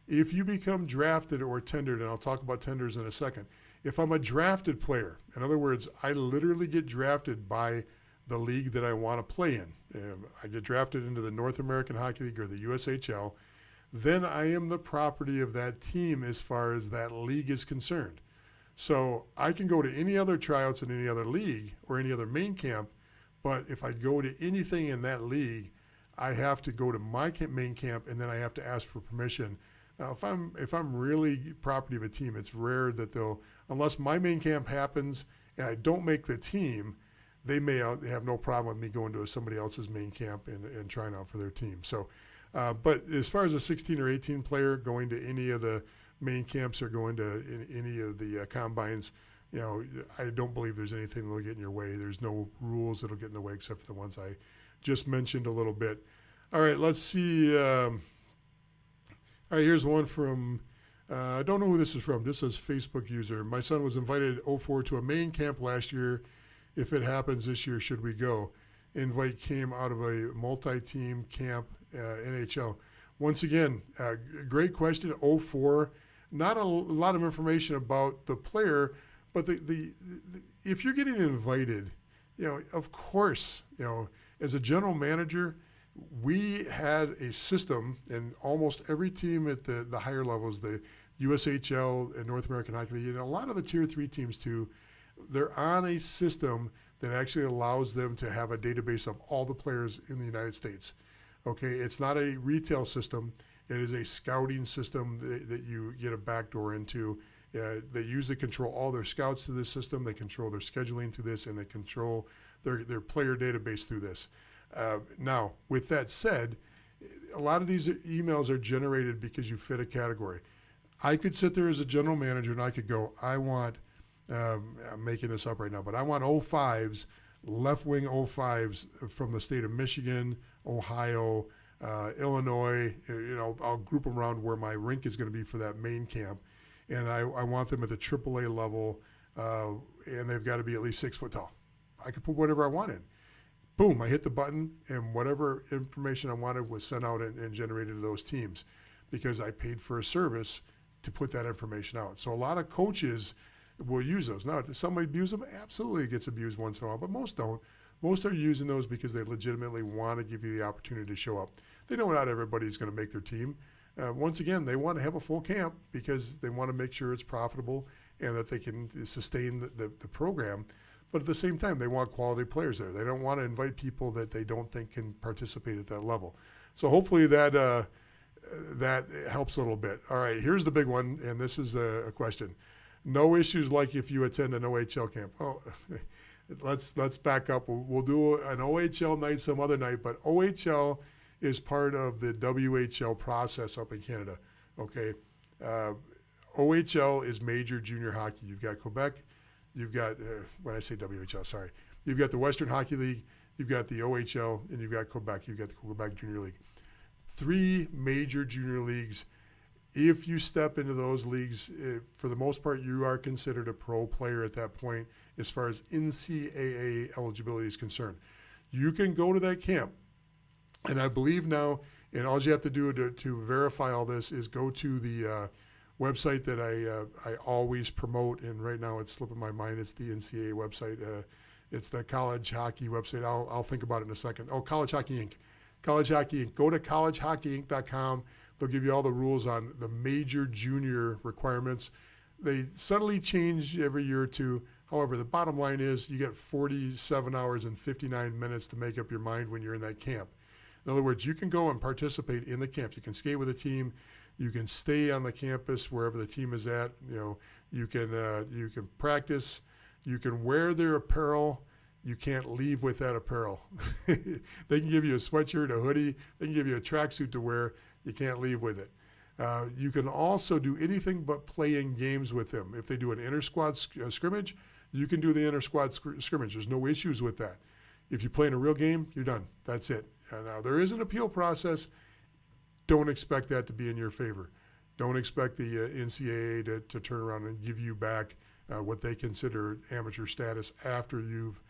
If you become drafted or tendered, and I'll talk about tenders in a second, if I'm a drafted player, in other words, I literally get drafted by the league that I want to play in. I get drafted into the North American Hockey League or the USHL, then I am the property of that team as far as that league is concerned. So I can go to any other tryouts in any other league or any other main camp, but if I go to anything in that league, I have to go to my main camp, and then I have to ask for permission. Now, if I'm really property of a team, it's rare that they'll, unless my main camp happens and I don't make the team, they may have no problem with me going to somebody else's main camp and trying out for their team. So, but as far as a 16 or 18 player going to any of the main camps or going to any of the combines, I don't believe there's anything that'll get in your way. There's no rules that'll get in the way except for the ones I just mentioned a little bit. All right, let's see. All right, here's one from, I don't know who this is from. This says Facebook user. My son was invited 04 to a main camp last year. If it happens this year, should we go? Invite came out of a multi-team camp, NHL. Once again, great question. 04, not a lot of information about the player, but if you're getting invited, of course, as a general manager, we had a system, and almost every team at the higher levels, the USHL and North American Hockey League, and a lot of the tier 3 teams too, they're on a system that actually allows them to have a database of all the players in the United States. Okay, it's not a retail system. It is a scouting system that you get a backdoor into. They usually control all their scouts through this system. They control their scheduling through this, and they control their player database through this. Now, with that said, a lot of these emails are generated because you fit a category. I could sit there as a general manager and I could go, I want, I'm making this up right now, but I want 05s, left wing 05s from the state of Michigan, Ohio, Illinois. I'll group them around where my rink is going to be for that main camp. And I want them at the AAA level, and they've got to be at least 6 foot tall. I could put whatever I want in. Boom, I hit the button, and whatever information I wanted was sent out and generated to those teams because I paid for a service to put that information out. So a lot of coaches will use those. Now, does somebody abuse them? Absolutely, it gets abused once in a while, but most don't. Most are using those because they legitimately want to give you the opportunity to show up. They know not everybody's going to make their team. Once again, they want to have a full camp because they want to make sure it's profitable and that they can sustain the program. But at the same time, they want quality players there. They don't want to invite people that they don't think can participate at that level. So hopefully that helps a little bit. All right, here's the big one, and this is a question. No issues like if you attend an OHL camp. Oh, let's back up. We'll do an OHL night some other night, but OHL is part of the WHL process up in Canada. Okay, OHL is major junior hockey. You've got Quebec. You've got, when I say WHL, sorry, you've got the Western Hockey League, you've got the OHL, and you've got Quebec. You've got the Quebec Junior League. 3 major junior leagues. If you step into those leagues, for the most part, you are considered a pro player at that point as far as NCAA eligibility is concerned. You can go to that camp, and I believe now, and all you have to do to verify all this is go to the website that I always promote, and right now it's slipping my mind. It's the NCAA website. It's the college hockey website. I'll think about it in a second. Oh, College Hockey Inc. College Hockey Inc. Go to collegehockeyinc.com. They'll give you all the rules on the major junior requirements. They subtly change every year or two. However, the bottom line is you get 47 hours and 59 minutes to make up your mind when you're in that camp. In other words, you can go and participate in the camp. You can skate with a team. You can stay on the campus wherever the team is at. You can practice. You can wear their apparel. You can't leave with that apparel. They can give you a sweatshirt, a hoodie. They can give you a tracksuit to wear. You can't leave with it. You can also do anything but play in games with them. If they do an inter-squad scrimmage, you can do the inter-squad scrimmage. There's no issues with that. If you play in a real game, you're done. That's it. Now, there is an appeal process. Don't expect that to be in your favor. Don't expect the NCAA to turn around and give you back what they consider amateur status after you've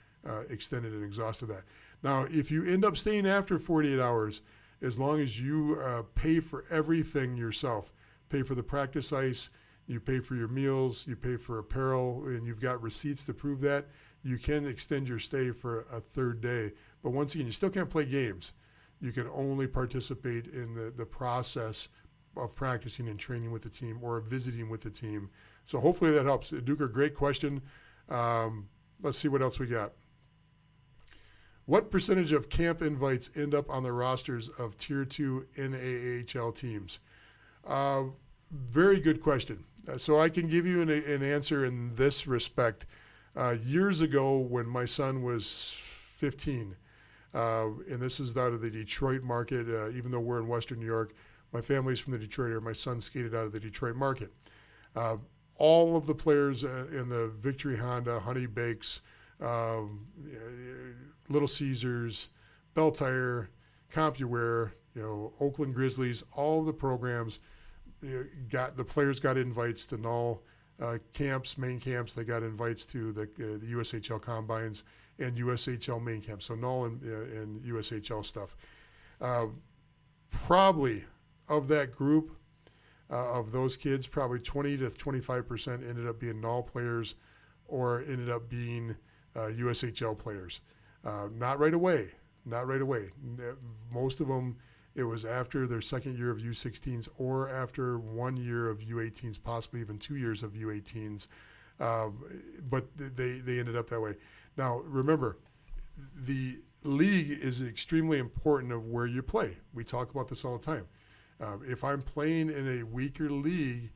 extended and exhausted that. Now, if you end up staying after 48 hours, as long as you pay for everything yourself, pay for the practice ice, you pay for your meals, you pay for apparel, and you've got receipts to prove that, you can extend your stay for a third day. But once again, you still can't play games. You can only participate in the process of practicing and training with the team or visiting with the team. So hopefully that helps. Duker, great question. Let's see what else we got. What percentage of camp invites end up on the rosters of Tier 2 NAHL teams? Very good question. So I can give you an answer in this respect. Years ago when my son was 15, and this is out of the Detroit market, even though we're in Western New York, my family's from the Detroit area. My son skated out of the Detroit market. All of the players in the Victory Honda, Honey Bakes, Little Caesars, Bell Tire, CompuWare, Oakland Grizzlies, all of the programs the players got invites to null camps, main camps. They got invites to the USHL combines and USHL main camps. So null and USHL stuff. Probably of that group, of those kids, probably 20 to 25% ended up being null players or ended up being USHL players. Not right away. Most of them, it was after their second year of U16s or after 1 year of U18s, possibly even 2 years of U18s. But they ended up that way. Now, remember, the league is extremely important of where you play. We talk about this all the time. If I'm playing in a weaker league,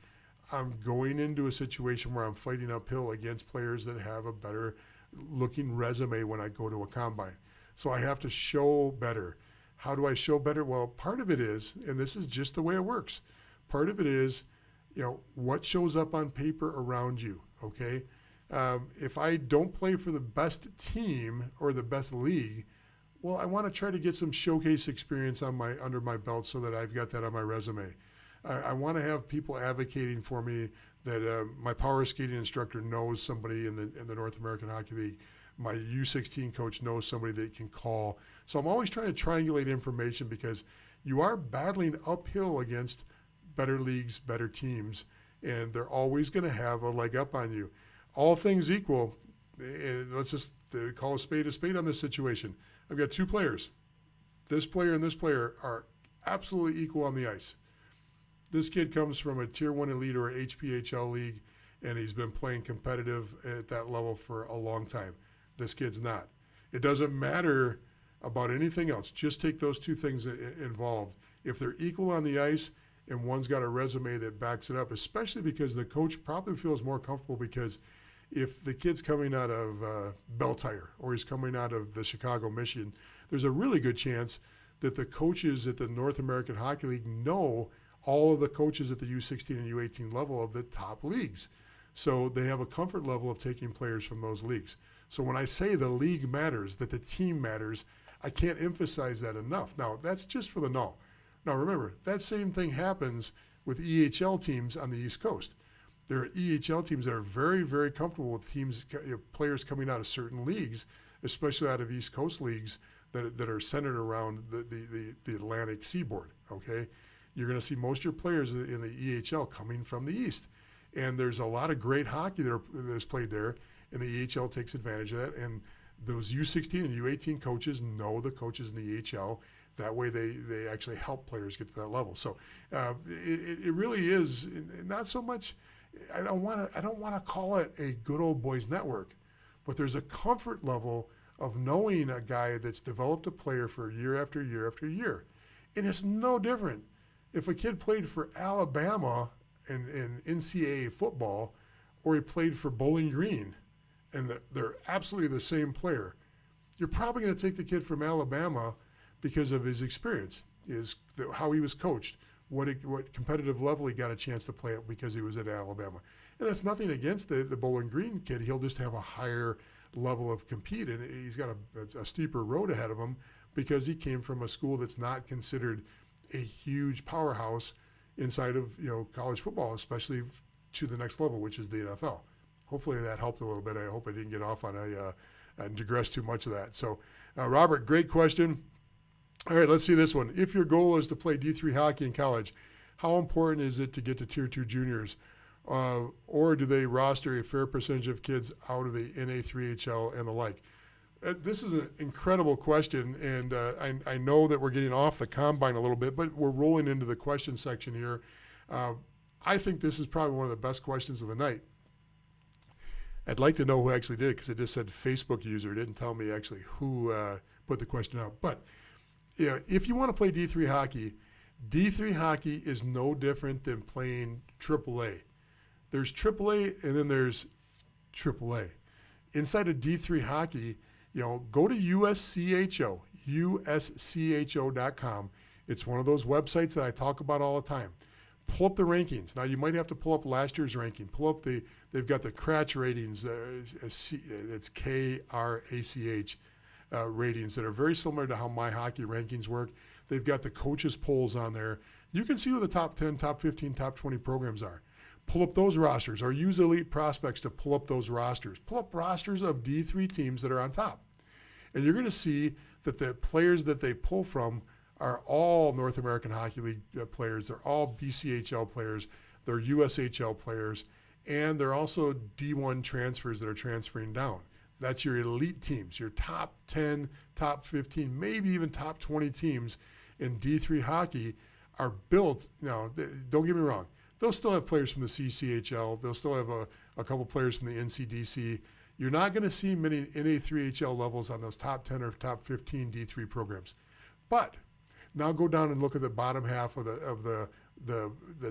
I'm going into a situation where I'm fighting uphill against players that have a better looking resume when I go to a combine. So I have to show better. How do I show better? Well, part of it is, and this is just the way it works, part of it is, what shows up on paper around you, okay? If I don't play for the best team or the best league, well, I want to try to get some showcase experience under my belt so that I've got that on my resume. I want to have people advocating for me that my power skating instructor knows somebody in the North American Hockey League. My U16 coach knows somebody they can call. So I'm always trying to triangulate information because you are battling uphill against better leagues, better teams, and they're always going to have a leg up on you. All things equal, and let's just call a spade on this situation. I've got two players. This player and this player are absolutely equal on the ice. This kid comes from a Tier 1 Elite or HPHL league, and he's been playing competitive at that level for a long time. This kid's not. It doesn't matter about anything else. Just take those two things involved. If they're equal on the ice and one's got a resume that backs it up, especially because the coach probably feels more comfortable because if the kid's coming out of Bell Tire or he's coming out of the Chicago Mission, there's a really good chance that the coaches at the North American Hockey League know all of the coaches at the U16 and U18 level of the top leagues. So they have a comfort level of taking players from those leagues. So when I say the league matters, that the team matters, I can't emphasize that enough. Now, that's just for the null. Now, remember, that same thing happens with EHL teams on the East Coast. There are EHL teams that are very, very comfortable with players coming out of certain leagues, especially out of East Coast leagues that are centered around the Atlantic seaboard, okay? You're going to see most of your players in the EHL coming from the East. And there's a lot of great hockey that's played there, and the EHL takes advantage of that. And those U16 and U18 coaches know the coaches in the EHL. That way they actually help players get to that level. So it really is not so much, I don't want to call it a good old boys network, but there's a comfort level of knowing a guy that's developed a player for year after year after year. And it's no different. If a kid played for Alabama in NCAA football, or he played for Bowling Green, and they're absolutely the same player, you're probably going to take the kid from Alabama because of his experience, how he was coached, what competitive level he got a chance to play at because he was at Alabama. And that's nothing against the Bowling Green kid. He'll just have a higher level of compete, and he's got a steeper road ahead of him because he came from a school that's not considered a huge powerhouse inside of college football, especially to the next level, which is the NFL. Hopefully that helped a little bit. I hope I didn't get off on and digress too much of that. So, Robert, great question. All right, let's see this one. If your goal is to play D3 hockey in college, how important is it to get to Tier 2 juniors? Or do they roster a fair percentage of kids out of the NA3HL and the like? This is an incredible question, and I know that we're getting off the combine a little bit, but we're rolling into the question section here. I think this is probably one of the best questions of the night. I'd like to know who actually did it because it just said Facebook user. It didn't tell me actually who put the question out. But if you want to play D3 hockey is no different than playing AAA. There's AAA and then there's AAA. Inside of D3 hockey, go to USCHO, USCHO.com. It's one of those websites that I talk about all the time. Pull up the rankings. Now, you might have to pull up last year's ranking. Pull up they've got the Kratch ratings. It's KRACH ratings that are very similar to how my hockey rankings work. They've got the coaches polls on there. You can see who the top 10, top 15, top 20 programs are. Pull up those rosters or use Elite Prospects to pull up those rosters. Pull up rosters of D3 teams that are on top. And you're going to see that the players that they pull from are all North American Hockey League players. They're all BCHL players. They're USHL players. And they're also D1 transfers that are transferring down. That's your elite teams, your top 10, top 15, maybe even top 20 teams in D3 hockey are built. Now, don't get me wrong. They'll still have players from the CCHL. They'll still have a couple players from the NCDC. You're not going to see many NA3HL levels on those top 10 or top 15 D3 programs. But now go down and look at the bottom half of the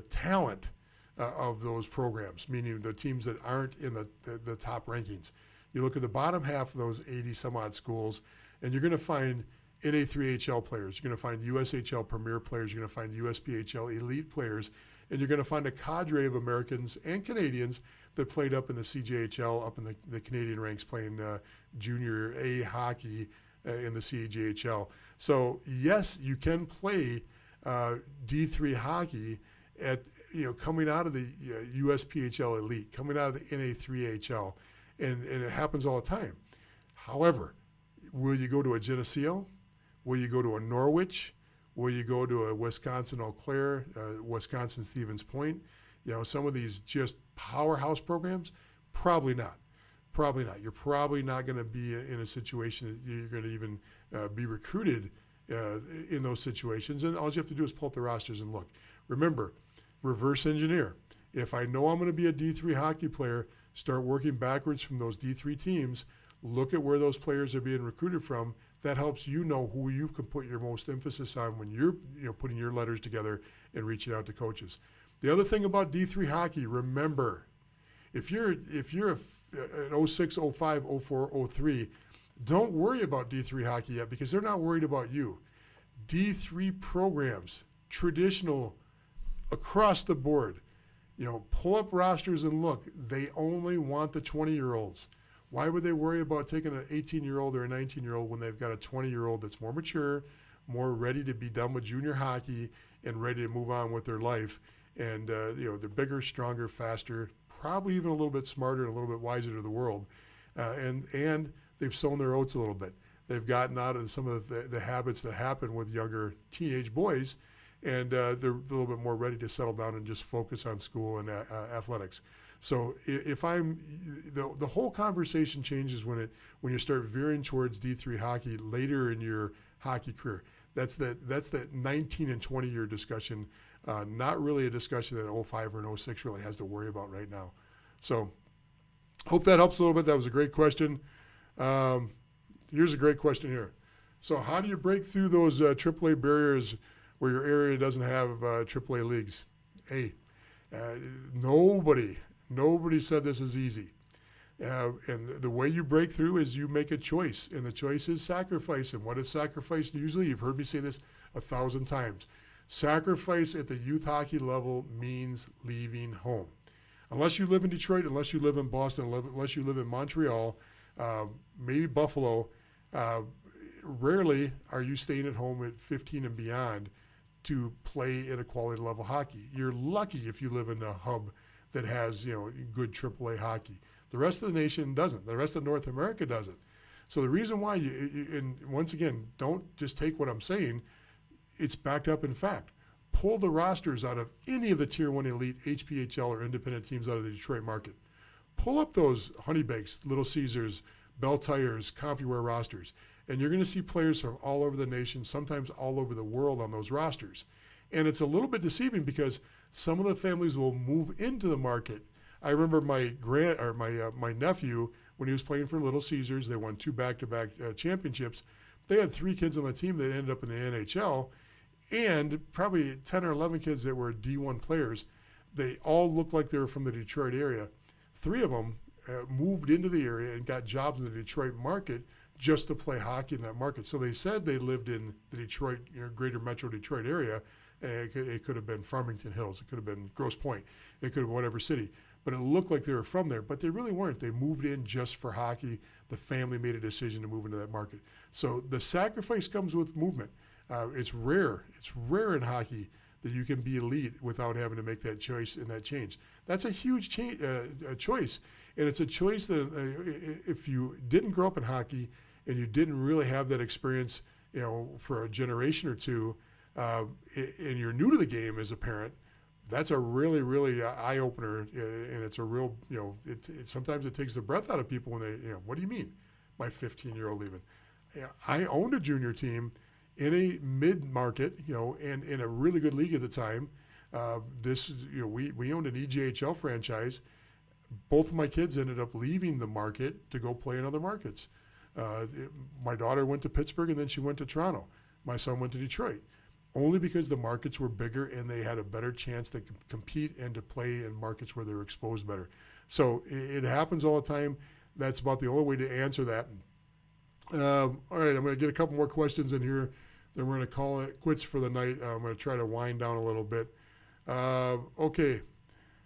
talent of those programs, meaning the teams that aren't in the top rankings. You look at the bottom half of those 80 some odd schools, and you're going to find NA3HL players. You're going to find USHL Premier players. You're going to find USPHL Elite players, and you're going to find a cadre of Americans and Canadians that played up in the CJHL, up in the Canadian ranks, playing junior A hockey in the CJHL. So yes, you can play D3 hockey at coming out of the USPHL Elite, coming out of the NA3HL, and it happens all the time. However, will you go to a Geneseo? Will you go to a Norwich? Will you go to a Wisconsin Eau Claire, Wisconsin Stevens Point? Some of these just powerhouse programs? Probably not. Probably not. You're probably not going to be in a situation that you're going to even be recruited in those situations. And all you have to do is pull up the rosters and look. Remember, reverse engineer. If I know I'm going to be a D3 hockey player, start working backwards from those D3 teams. Look at where those players are being recruited from. That helps you know who you can put your most emphasis on when you're putting your letters together and reaching out to coaches. The other thing about D3 hockey, remember, if you're an 06, 05, 04, 03, don't worry about D3 hockey yet because they're not worried about you. D3 programs, traditional, across the board, pull up rosters and look. They only want the 20-year-olds. Why would they worry about taking an 18-year-old or a 19-year-old when they've got a 20-year-old that's more mature, more ready to be done with junior hockey and ready to move on with their life? And they're bigger, stronger, faster, probably even a little bit smarter and a little bit wiser to the world. And they've sown their oats a little bit. They've gotten out of some of the habits that happen with younger teenage boys, and they're a little bit more ready to settle down and just focus on school and athletics. So if I'm the whole conversation changes when you start veering towards D3 hockey later in your hockey career. That's that 19 and 20 year discussion, not really a discussion that 05 or 06 really has to worry about right now. So hope that helps a little bit. That was a great question. Here's a great question here. So how do you break through those AAA barriers where your area doesn't have AAA leagues? Hey, nobody said this is easy. And the way you break through is you make a choice, and the choice is sacrifice. And what is sacrifice usually? You've heard me say this 1,000 times. Sacrifice at the youth hockey level means leaving home. Unless you live in Detroit, unless you live in Boston, unless you live in Montreal, maybe Buffalo, rarely are you staying at home at 15 and beyond to play at a quality level hockey. You're lucky if you live in a hub that has, good AAA hockey. The rest of the nation doesn't. The rest of North America doesn't. So the reason why and once again, don't just take what I'm saying, it's backed up in fact. Pull the rosters out of any of the Tier 1 elite HPHL or independent teams out of the Detroit market. Pull up those Honeybakes, Little Caesars, Bell Tires, CompuWare rosters, and you're going to see players from all over the nation, sometimes all over the world on those rosters. And it's a little bit deceiving because some of the families will move into the market. I remember my nephew, when he was playing for Little Caesars, they won 2 back-to-back championships. They had 3 kids on the team that ended up in the NHL, and probably 10 or 11 kids that were D1 players. They all looked like they were from the Detroit area. 3 of them moved into the area and got jobs in the Detroit market just to play hockey in that market. So they said they lived in the Detroit, greater metro Detroit area. It could have been Farmington Hills. It could have been Grosse Pointe. It could have been whatever city. But it looked like they were from there. But they really weren't. They moved in just for hockey. The family made a decision to move into that market. So the sacrifice comes with movement. It's rare. It's rare in hockey that you can be elite without having to make that choice and that change. That's a huge choice. And it's a choice that if you didn't grow up in hockey and you didn't really have that experience, for a generation or two, and you're new to the game as a parent, that's a really, really eye-opener. And it's a real, sometimes it takes the breath out of people when they, what do you mean, my 15-year-old leaving? I owned a junior team in a mid-market, and in a really good league at the time. We owned an EJHL franchise. Both of my kids ended up leaving the market to go play in other markets. My daughter went to Pittsburgh, and then she went to Toronto. My son went to Detroit, only because the markets were bigger and they had a better chance to compete and to play in markets where they were exposed better. So it happens all the time. That's about the only way to answer that. All right, I'm going to get a couple more questions in here. Then we're going to call it quits for the night. I'm going to try to wind down a little bit. Okay.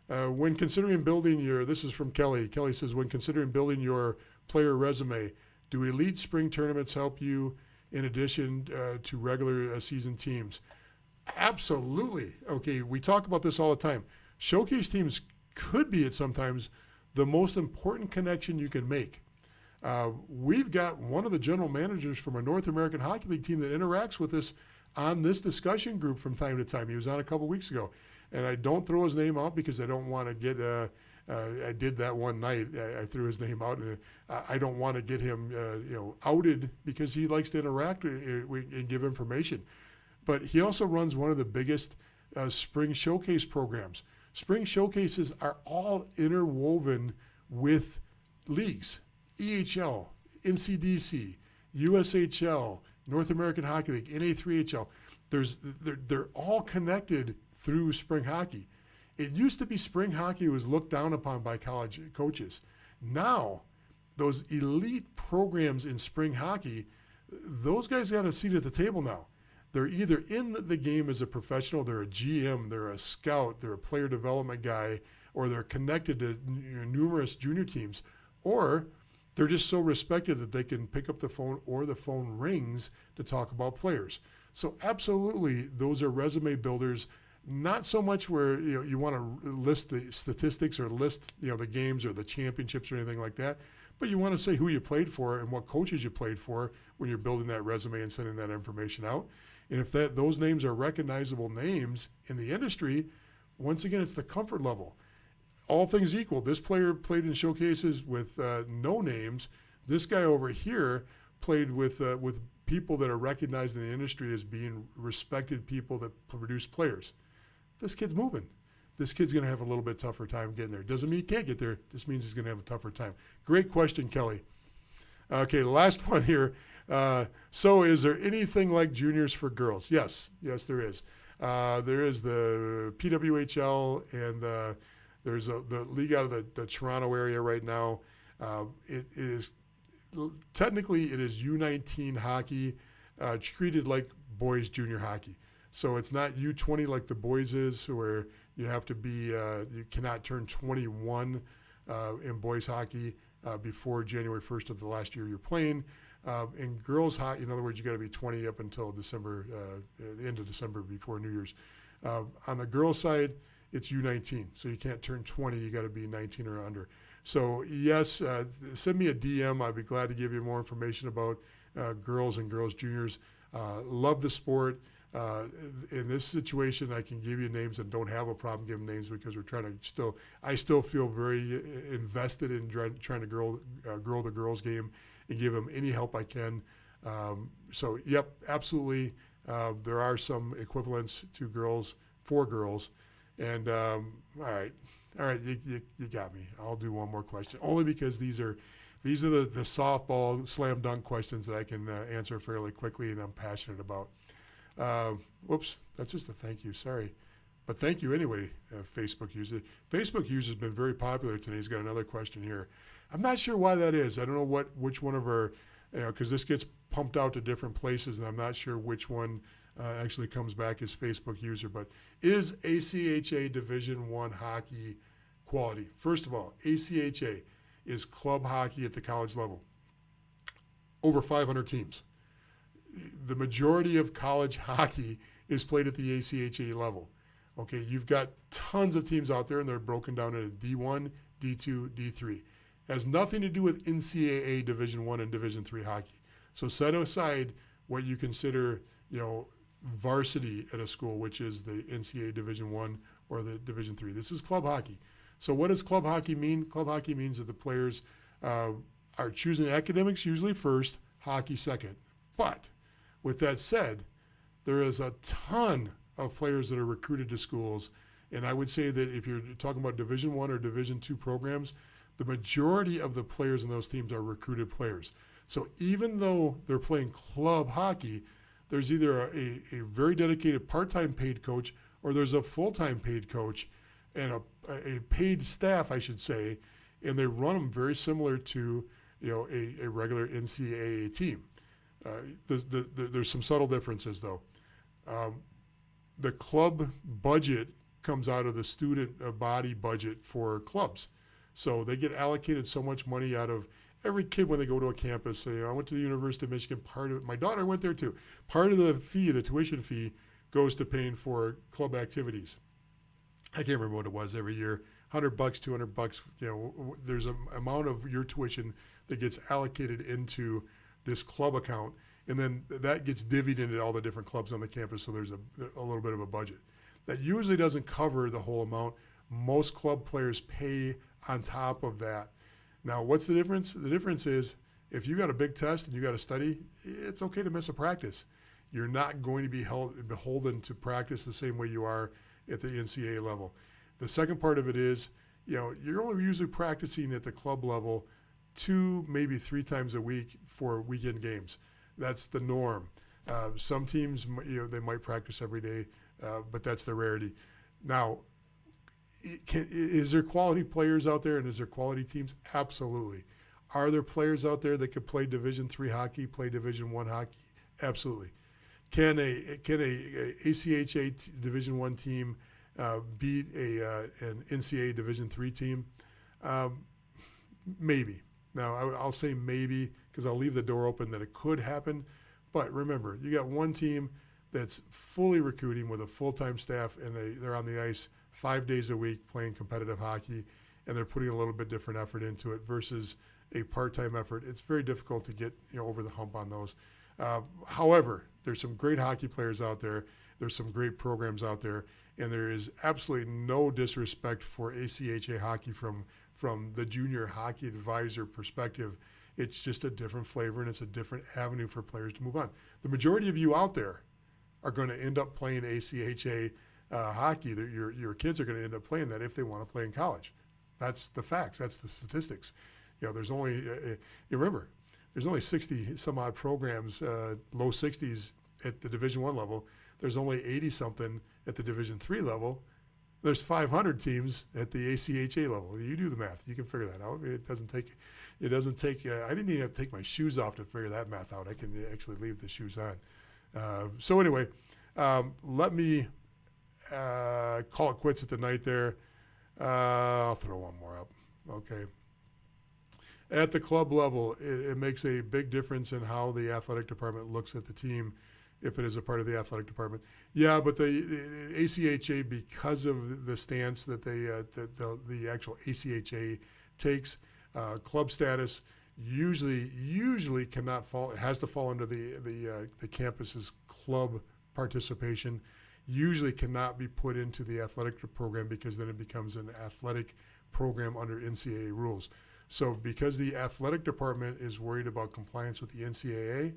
When considering building this is from Kelly. Kelly says, when considering building your player resume, do elite spring tournaments help you in addition to regular season teams? Absolutely. Okay, we talk about this all the time. Showcase teams could be at sometimes the most important connection you can make. We've got one of the general managers from a North American Hockey League team that interacts with us on this discussion group from time to time. He was on a couple weeks ago. And I don't throw his name out because I don't want to get, I did that one night. I threw his name out, and I don't want to get him, outed because he likes to interact and give information. But he also runs one of the biggest spring showcase programs. Spring showcases are all interwoven with leagues. EHL, NCDC, USHL, North American Hockey League, NA3HL. They're all connected through spring hockey. It used to be spring hockey was looked down upon by college coaches. Now, those elite programs in spring hockey, those guys got a seat at the table now. They're either in the game as a professional, they're a GM, they're a scout, they're a player development guy, or they're connected to numerous junior teams, or they're just so respected that they can pick up the phone or the phone rings to talk about players. So absolutely, those are resume builders. Not so much where you want to list the statistics or list the games or the championships or anything like that, but you want to say who you played for and what coaches you played for when you're building that resume and sending that information out. And if those names are recognizable names in the industry, once again, it's the comfort level. All things equal, this player played in showcases with no names. This guy over here played with people that are recognized in the industry as being respected people that produce players. This kid's moving. This kid's going to have a little bit tougher time getting there. Doesn't mean he can't get there. Just means he's going to have a tougher time. Great question, Kelly. Okay, the last one here. So is there anything like juniors for girls? Yes, there is. There is the PWHL, and there's the league out of the Toronto area right now. It is technically it is U19 hockey, treated like boys junior hockey. So it's not U20 like the boys is, where you have to be you cannot turn 21 in boys hockey before January 1st of the last year you're playing. In girls hockey, in other words, you got to be 20 up until December, the end of December before New Year's. On the girls side, it's U19, so you can't turn 20. You got to be 19 or under. So yes, send me a DM. I'd be glad to give you more information about girls and girls juniors. Love the sport. In this situation, I can give you names and don't have a problem giving names because we're trying to I still feel very invested in trying to grow the girls game and give them any help I can. So yep, absolutely. There are some equivalents to girls for girls. And all right, you got me. I'll do one more question, only because these are the softball slam dunk questions that I can answer fairly quickly and I'm passionate about. Whoops, that's just a thank you. Sorry. But thank you anyway, Facebook user. Facebook user has been very popular today. He's got another question here. I'm not sure why that is. I don't know which one of our, because this gets pumped out to different places, and I'm not sure which one actually comes back as Facebook user. But is ACHA Division I hockey quality? First of all, ACHA is club hockey at the college level. Over 500 teams. The majority of college hockey is played at the ACHA level. Okay, you've got tons of teams out there, and they're broken down into D1, D2, D3. It has nothing to do with NCAA Division I and Division III hockey. So set aside what you consider, varsity at a school, which is the NCAA Division I or the Division III. This is club hockey. So what does club hockey mean? Club hockey means that the players are choosing academics usually first, hockey second. But with that said, there is a ton of players that are recruited to schools. And I would say that if you're talking about Division I or Division II programs, the majority of the players in those teams are recruited players. So even though they're playing club hockey, there's either a very dedicated part-time paid coach or there's a full-time paid coach and a paid staff, I should say, and they run them very similar to a regular NCAA team. There's some subtle differences, though. The club budget comes out of the student body budget for clubs. So they get allocated so much money out of every kid when they go to a campus. Say, I went to the University of Michigan. My daughter went there too. Part of the fee, the tuition fee, goes to paying for club activities. I can't remember what it was every year. $100, $200. There's an amount of your tuition that gets allocated into this club account, and then that gets divvied into all the different clubs on the campus. So there's a little bit of a budget. That usually doesn't cover the whole amount. Most club players pay on top of that. Now, what's the difference? The difference is if you got a big test and you got to study, it's okay to miss a practice. You're not going to be beholden to practice the same way you are at the NCAA level. The second part of it is, you're only usually practicing at the club level 2, maybe 3 times a week for weekend games. That's the norm. Some teams, they might practice every day, but that's the rarity. Now, is there quality players out there and is there quality teams? Absolutely. Are there players out there that could play Division III hockey, play Division I hockey? Absolutely. Can a ACHA Division I team beat an NCAA Division III team? Maybe. Now, I'll say maybe because I'll leave the door open that it could happen. But remember, you got one team that's fully recruiting with a full-time staff, and they're on the ice 5 days a week playing competitive hockey, and they're putting a little bit different effort into it versus a part-time effort. It's very difficult to get over the hump on those. However, there's some great hockey players out there. There's some great programs out there, and there is absolutely no disrespect for ACHA hockey from the junior hockey advisor perspective. It's just a different flavor, and it's a different avenue for players to move on. The majority of you out there are going to end up playing ACHA hockey. Your kids are going to end up playing that if they want to play in college. That's the facts. That's the statistics. There's only you remember there's only 60 some odd programs, low 60s at the Division I level. There's only 80 something at the Division III level. There's 500 teams at the ACHA level. You do the math. You can figure that out. It doesn't take. I didn't even have to take my shoes off to figure that math out. I can actually leave the shoes on. So anyway, let me call it quits at the night there. I'll throw one more up. Okay. At the club level, it makes a big difference in how the athletic department looks at the team if it is a part of the athletic department. Yeah, but the ACHA, because of the stance that the actual ACHA takes, club status usually cannot fall. It has to fall under the campus's club participation. Usually cannot be put into the athletic program because then it becomes an athletic program under NCAA rules. So because the athletic department is worried about compliance with the NCAA,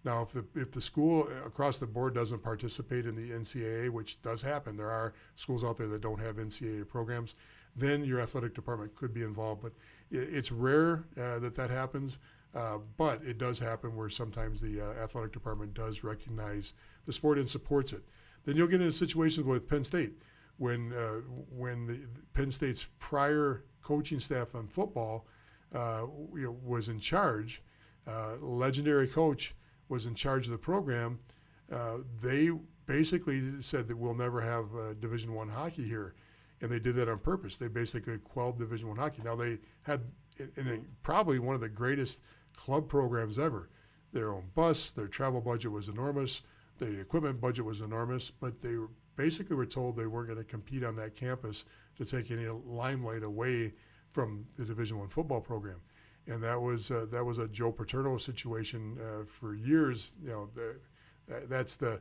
now if the school across the board doesn't participate in the NCAA, which does happen, there are schools out there that don't have NCAA programs, then your athletic department could be involved. But it's rare that happens, but it does happen where sometimes the athletic department does recognize the sport and supports it. Then you'll get into situations with Penn State when the Penn State's prior coaching staff on football was in charge, legendary coach was in charge of the program. They basically said that we'll never have Division I hockey here, and they did that on purpose. They basically quelled Division I hockey. Now they had probably one of the greatest club programs ever. Their own bus, their travel budget was enormous, the equipment budget was enormous, but they basically were told they weren't going to compete on that campus to take any limelight away from the Division I football program. And that was a Joe Paterno situation for years. That's the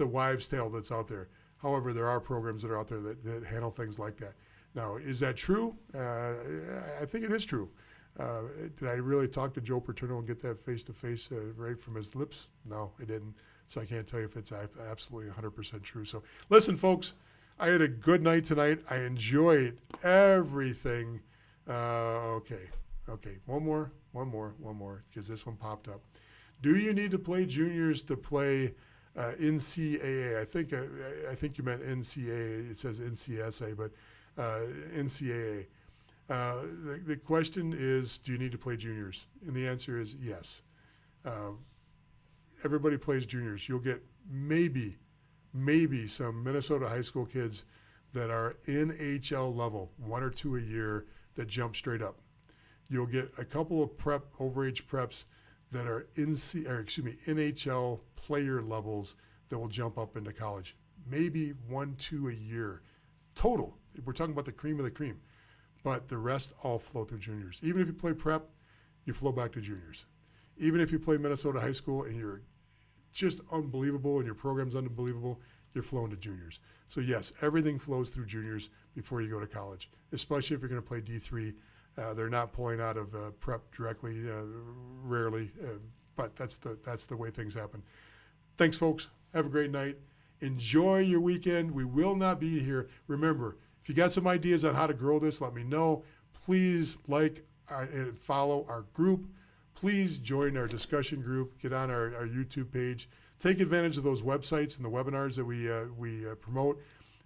wives' tale that's out there. However, there are programs that are out there that handle things like that. Now, is that true? I think it is true. Did I really talk to Joe Paterno and get that face-to-face right from his lips? No, I didn't. So I can't tell you if it's absolutely 100% true. So listen, folks, I had a good night tonight. I enjoyed everything. Okay, one more, because this one popped up. Do you need to play juniors to play NCAA? I think you meant NCAA. It says NCSA, but NCAA. The question is, do you need to play juniors? And the answer is yes. Everybody plays juniors. You'll get maybe some Minnesota high school kids that are NHL level, one or two a year, that jump straight up. You'll get a couple of overage preps that are NHL player levels that will jump up into college. Maybe 1-2 a year total. We're talking about the cream of the cream. But the rest all flow through juniors. Even if you play prep, you flow back to juniors. Even if you play Minnesota high school and you're just unbelievable and your program's unbelievable, you're flowing to juniors. So yes, everything flows through juniors before you go to college, especially if you're going to play D3. They're not pulling out of prep directly, rarely, but that's the way things happen. Thanks, folks. Have a great night. Enjoy your weekend. We will not be here. Remember, if you got some ideas on how to grow this, let me know. Please like and follow our group. Please join our discussion group. Get on our YouTube page. Take advantage of those websites and the webinars that we promote.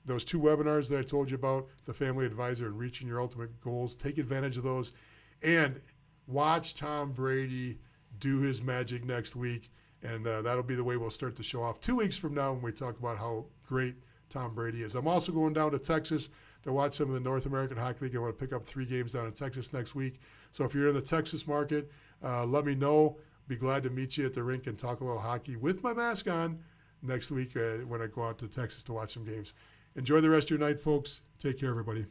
Those 2 webinars that I told you about, the Family Advisor and Reaching Your Ultimate Goals. Take advantage of those. And watch Tom Brady do his magic next week. And that'll be the way we'll start the show off 2 weeks from now when we talk about how great Tom Brady is. I'm also going down to Texas to watch some of the North American Hockey League. I want to pick up 3 games down in Texas next week. So if you're in the Texas market, let me know. Be glad to meet you at the rink and talk a little hockey with my mask on next week when I go out to Texas to watch some games. Enjoy the rest of your night, folks. Take care, everybody.